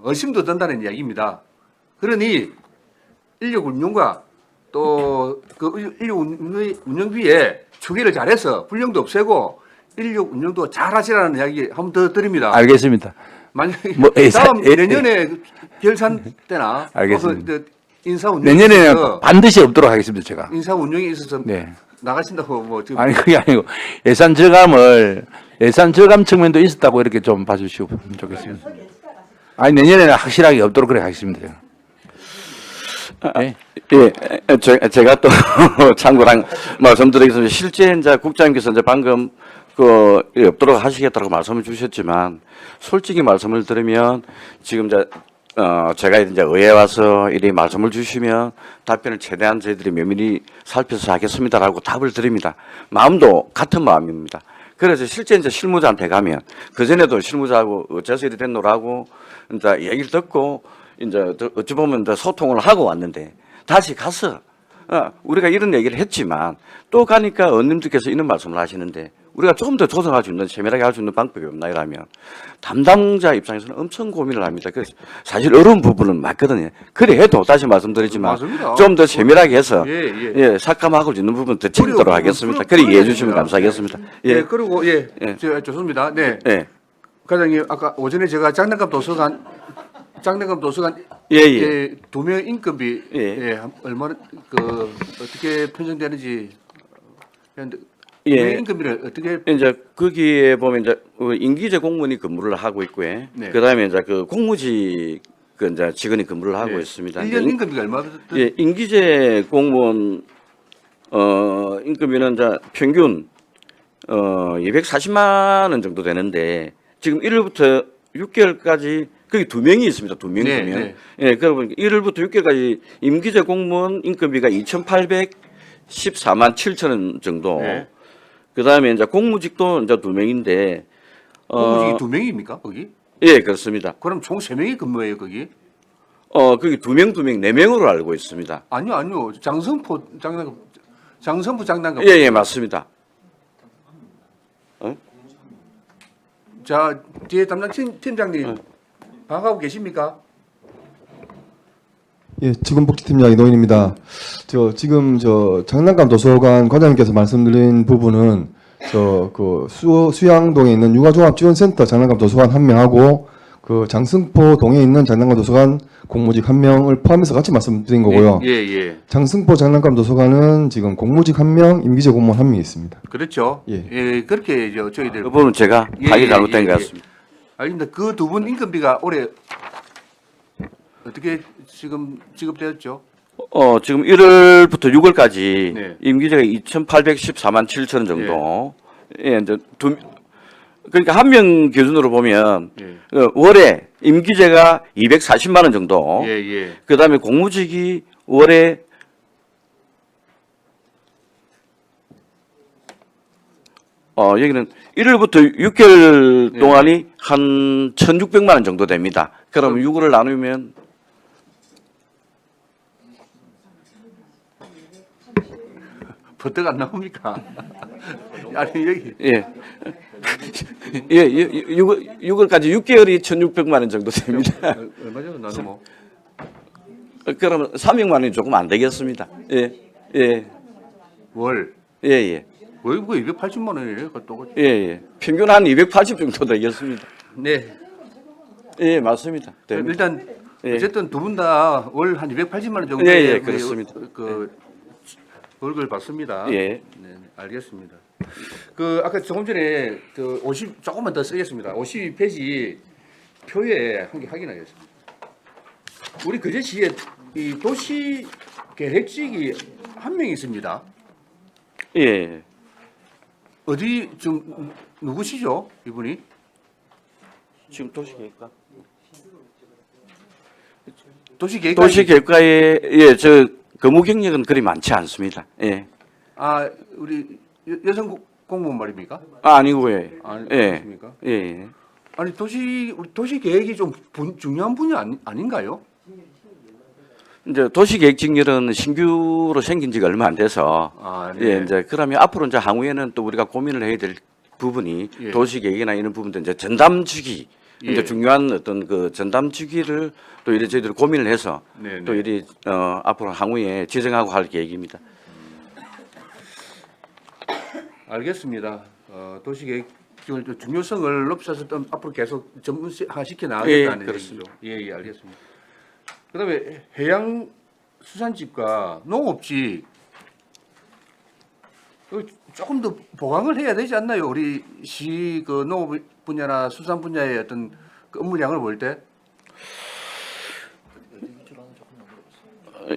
의심도 든다는 이야기입니다. 그러니 인력 운용과 또 그 인력 운영비에 추계를 잘해서 불령도 없애고 인력 운영도 잘 하시라는 이야기 한 번 더 드립니다. 알겠습니다. 만약에 뭐, 다음 내년에 결산 때나 알겠습니다. 인사 운영 내년에는 반드시 없도록 하겠습니다. 제가. 인사 운영에 있어서 네. 나가신다고 뭐 지금 아니 그게 아니고 예산 절감 측면도 있었다고 이렇게 좀 봐주시면 좋겠습니다. 아니 내년에는 확실하게 없도록 그래 하겠습니다. 제가. 네. 제가 또 참고랑 말씀드리겠습니다. 실제 이제 국장님께서 이제 방금 없도록 하시겠다고 말씀을 주셨지만 솔직히 말씀을 드리면 지금 제가 이제 의회에 와서 이리 말씀을 주시면 답변을 최대한 저희들이 면밀히 살펴서 하겠습니다라고 답을 드립니다. 마음도 같은 마음입니다. 그래서 실제 이제 실무자한테 가면 그전에도 실무자하고 어째서 이리 됐노라고 이제 얘기를 듣고 이제 어찌 보면 이제 소통을 하고 왔는데 다시 가서 우리가 이런 얘기를 했지만 또 가니까 의원님들께서 이런 말씀을 하시는데 우리가 조금 더 조정할 수 있는 세밀하게 할 수 있는 방법이 없나 이러면 담당자 입장에서는 엄청 고민을 합니다. 그래서 사실 어려운 부분은 맞거든요. 그래 해도 다시 말씀드리지만 좀 더 세밀하게 해서 삭감하고 있는 부분 더 챙기도록 하겠습니다. 그래 이해해 주시면 감사하겠습니다. 그리고 제가 좋습니다. 네. 과장님 아까 오전에 제가 장난감 도서관 두 명 인건비 얼마나 어떻게 편성되는지 했는데 인건비를 어떻게 이제 거기에 보면 이제 임기제 공무원이 근무를 하고 있고요. 그다음에 이제 그 공무직 이제 직원이 근무를 하고 있습니다. 1년 인건비가 얼마? 임기제 공무원 인건비는 이제 평균 240만 원 정도 되는데 지금 1월부터 6개월까지 거기 2명이 있습니다. 2명, 네, 2명. 네. 예, 그러면 1월부터 6개월까지 임기제 공무원 인건비가 2,814만 7천 원 정도. 네. 그다음에 이제 공무직도 이제 2명인데 공무직이 2명입니까 거기? 예, 그렇습니다. 그럼 총 3명이 근무해요 거기? 거기 2명, 4명으로 알고 있습니다. 아니요. 장성포 장난감. 예, 예, 맞습니다. 자, 뒤에 담당 팀장님 방하고 계십니까? 예, 지금복지팀장 이노인입니다. 지금 장난감 도서관 과장님께서 말씀드린 부분은 수양동에 있는 육아종합지원센터 장난감 도서관 1명하고 그 장승포동에 있는 장난감 도서관 공무직 1명을 포함해서 같이 말씀드린 거고요. 예. 장승포 장난감 도서관은 지금 공무직 1명, 임기제 공무원 1명이 있습니다. 그렇죠. 예. 그렇게 저희들 그 부분은 제가 파악이 잘못된 것 같습니다. 알겠습니다. 그 두 분 인건비가 올해 어떻게 지금 지급되었죠? 지금 1월부터 6월까지 네. 임기제가 2,814만 7천 원 정도. 예, 이제 그러니까 한 명 기준으로 보면 예. 월에 임기제가 240만 원 정도. 예. 그다음에 공무직이 월에 여기는 1월부터 6개월 동안이 한 1,600만 원 정도 됩니다. 그럼 6월을 나누면 버뜩 안 나옵니까? 아니 여기 예. 6월까지 6개월이 1,600만 원 정도 됩니다. 얼마죠? 나는 뭐 그러면 300만 원이 조금 안 되겠습니다. 예. 월. 예. 월급이 280만 원이에요. 그것도. 예. 평균 한 280 정도 되겠습니다. 네. 예, 맞습니다. 일단 예. 어쨌든 두 분 다 월 한 280만 원 정도의 예, 그렇습니다. 그 월급을 받습니다. 예. 네, 알겠습니다. 그 아까 조금 전에 그 50 조금만 더 쓰겠습니다. 52페이지 표에 한 개 확인하겠습니다. 우리 거제시에 이 도시 계획직이 한 명 있습니다. 예. 어디 좀 누구시죠? 이분이? 지금 도시계획과 도시계획과 저 근무 경력은 그리 많지 않습니다. 예. 아 우리 여성 공무원 말입니까? 아니고요. 아니십니까? 예. 아니 우리 도시 계획이 좀 중요한 분야 아닌가요? 이제 도시계획 직렬은 신규로 생긴 지가 얼마 안 돼서 예, 이제 그러면 앞으로 이제 향후에는 또 우리가 고민을 해야 될 부분이 예. 도시계획이나 이런 부분들 이제 전담주기 예. 이제 중요한 어떤 그 전담주기를 또 이래 저희들이 고민을 해서 네, 또 네. 이리 앞으로 향후에 지정하고 할 계획입니다. 알겠습니다. 도시계획 기울 중요성을 높여서 또 앞으로 계속 전문화시켜 예, 나가겠다는 그렇습니다. 얘기죠. 예, 알겠습니다. 그다음에 해양 수산집과 농업집 조금 더 보강을 해야 되지 않나요? 우리 시 그 농업 분야나 수산 분야의 어떤 그 업무량을 볼 때.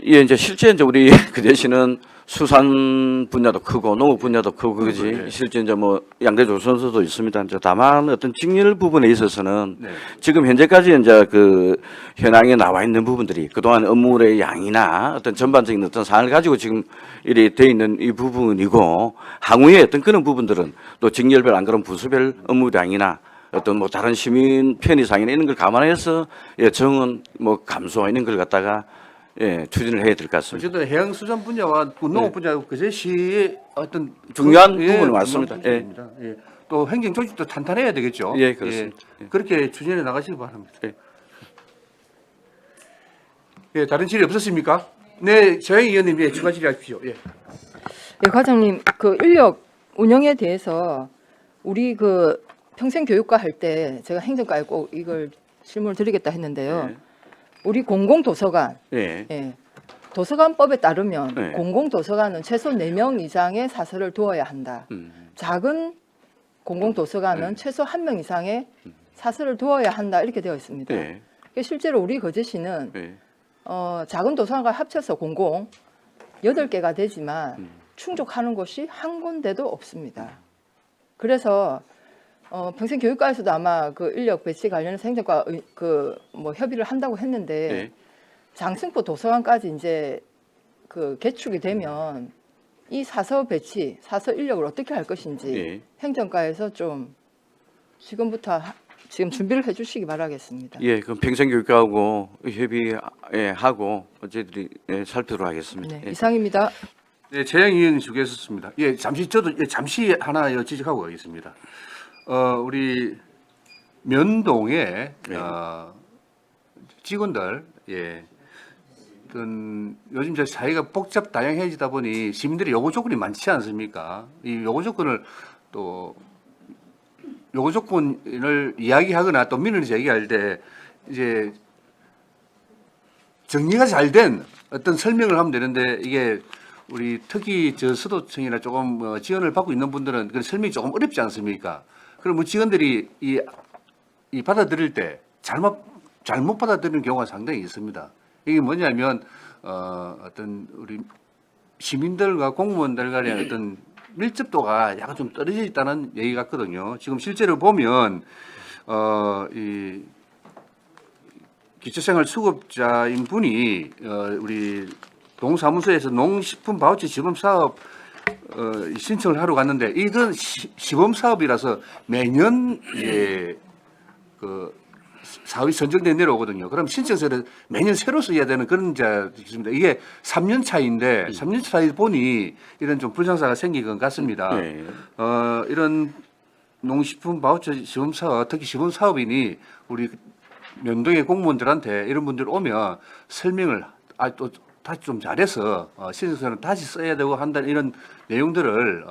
예, 이제 실제 이제 우리 그 대신은 수산 분야도 크고 농업 분야도 크고 그지. 네. 실제 이제 뭐 양대 조선소도 있습니다. 이제 다만 어떤 직렬 부분에 있어서는 네. 지금 현재까지 이제 그 현황에 나와 있는 부분들이 그동안 업무의 양이나 어떤 전반적인 어떤 사안을 가지고 지금 이리 돼 있는 이 부분이고 향후에 어떤 그런 부분들은 또 직렬별 안 그런 부서별 업무량이나 어떤 뭐 다른 시민 편의상이나 이런 걸 감안해서 예, 정은 뭐 감소 이런 걸 갖다가 예, 추진을 해야 될 것 같습니다. 어쨌든 해양 수산 분야와 그 농업 분야 그제 시의 어떤 중요한 예, 부분은 중요한 맞습니다. 부분입니다. 예. 또 행정 조직도 탄탄해야 되겠죠. 예, 그렇습니다. 예. 그렇게 추진해 나가시기 바랍니다. 예. 예, 다른 질의 없었습니까? 네, 저희 의원님 예, 추가 질의하십시오. 예. 네, 과장님, 그 인력 운영에 대해서 우리 그 평생 교육과 할 때 제가 행정과에 꼭 이걸 질문을 드리겠다 했는데요. 네. 우리 공공도서관, 예. 예, 도서관법에 따르면 네. 공공도서관은 최소 4명 이상의 사서를 두어야 한다. 작은 공공도서관은 최소 1명 이상의 사서를 두어야 한다 이렇게 되어 있습니다. 예. 그러니까 실제로 우리 거제시는 예. 작은 도서관과 합쳐서 공공 8개가 되지만 충족하는 곳이 한 군데도 없습니다. 그래서 평생 교육과에서도 아마 그 인력 배치 관련해서 행정과 뭐 협의를 한다고 했는데 네. 장승포 도서관까지 이제 그 개축이 되면 이 사서 배치, 사서 인력을 어떻게 할 것인지 네. 행정과에서 좀 지금부터 지금 준비를 해주시기 바라겠습니다. 예, 그럼 평생교육과하고 협의하고 저희들이 살피도록 하겠습니다. 네, 예. 이상입니다. 네, 재영 의원님 수고하셨습니다. 예, 잠시 하나 지적하고 가겠습니다. 우리 면동에 네. 직원들, 예, 요즘 사회가 복잡 다양해지다 보니 시민들의 요구 조건이 많지 않습니까? 이 요구 조건을 또 요구 조건을 이야기하거나 또 민원을 제기할 때 이제 정리가 잘 된 어떤 설명을 하면 되는데 이게 우리 특히 서도청이나 조금 지원을 받고 있는 분들은 그 설명이 조금 어렵지 않습니까? 그럼 뭐 직원들이 이 받아들일 때 잘못 받아들이는 경우가 상당히 있습니다. 이게 뭐냐면 어떤 우리 시민들과 공무원들 간의 어떤 밀접도가 약간 좀 떨어져 있다는 얘기 같거든요. 지금 실제로 보면 이 기초생활 수급자인 분이 우리 동사무소에서 농식품 바우처 지원 사업 신청을 하러 갔는데 이건 시범 사업이라서 매년 그 사업이 선정돼 내려오거든요. 그럼 신청서를 매년 새로 써야 되는 그런 자 있습니다. 이게 3년 차인데 3년 차이 보니 이런 좀 불상사가 생긴 것 같습니다. 네. 이런 농식품 바우처 시범 사업, 특히 시범 사업이니 우리 면동의 공무원들한테 이런 분들 오면 설명을 또 다시 좀 잘해서 신청서는 다시 써야 되고 한다는 이런 내용들을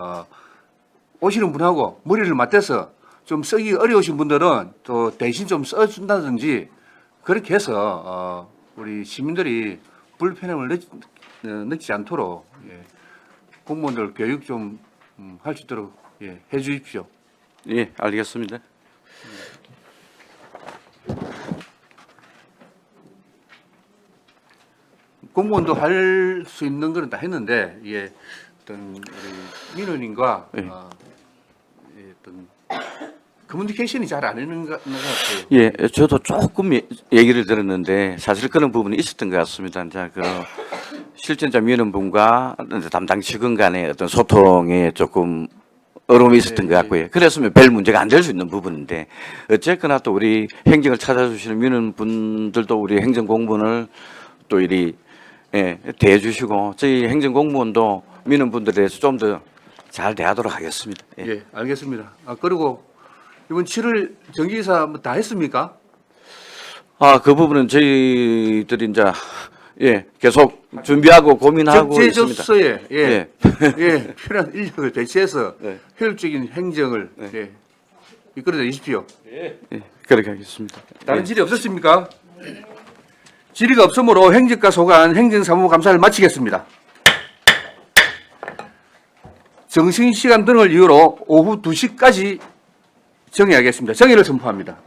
오시는 분하고 머리를 맞대서 좀 쓰기 어려우신 분들은 또 대신 좀 써준다든지 그렇게 해서 우리 시민들이 불편함을 느끼지 않도록 공무원들 교육 좀 할 수 있도록 해 주십시오. 예, 알겠습니다. 공무원도 할 수 있는 거는 다 했는데 이게 어떤 우리 민원인과 네. 어떤 커뮤니케이션이 잘 안 되는 것 같아요. 예, 저도 조금 얘기를 들었는데 사실 그런 부분이 있었던 것 같습니다. 이제 그 실전자 위원분과 담당 직원 간의 어떤 소통에 조금 어려움이 있었던 것 같고요. 그랬으면 별 문제가 안 될 수 있는 부분인데 어쨌거나 또 우리 행정을 찾아주시는 위원분들도 우리 행정공무원을 또 이리 대해주시고 저희 행정공무원도 민원분들에 대해서 좀 더 잘 대하도록 하겠습니다. 예, 알겠습니다. 그리고 이번 7월 정기이사 다 했습니까? 그 부분은 저희들이 이제 계속 준비하고 고민하고 있습니다. 적재적소에 예. 필요한 인력을 배치해서 네. 효율적인 행정을 이끌어 주십시오. 예, 그렇게 하겠습니다. 다른 질의 없었습니까? 질의가 없으므로 행정과 소관 행정사무감사를 마치겠습니다. 정신시간 등을 이유로 오후 2시까지 정회하겠습니다. 정회를 선포합니다.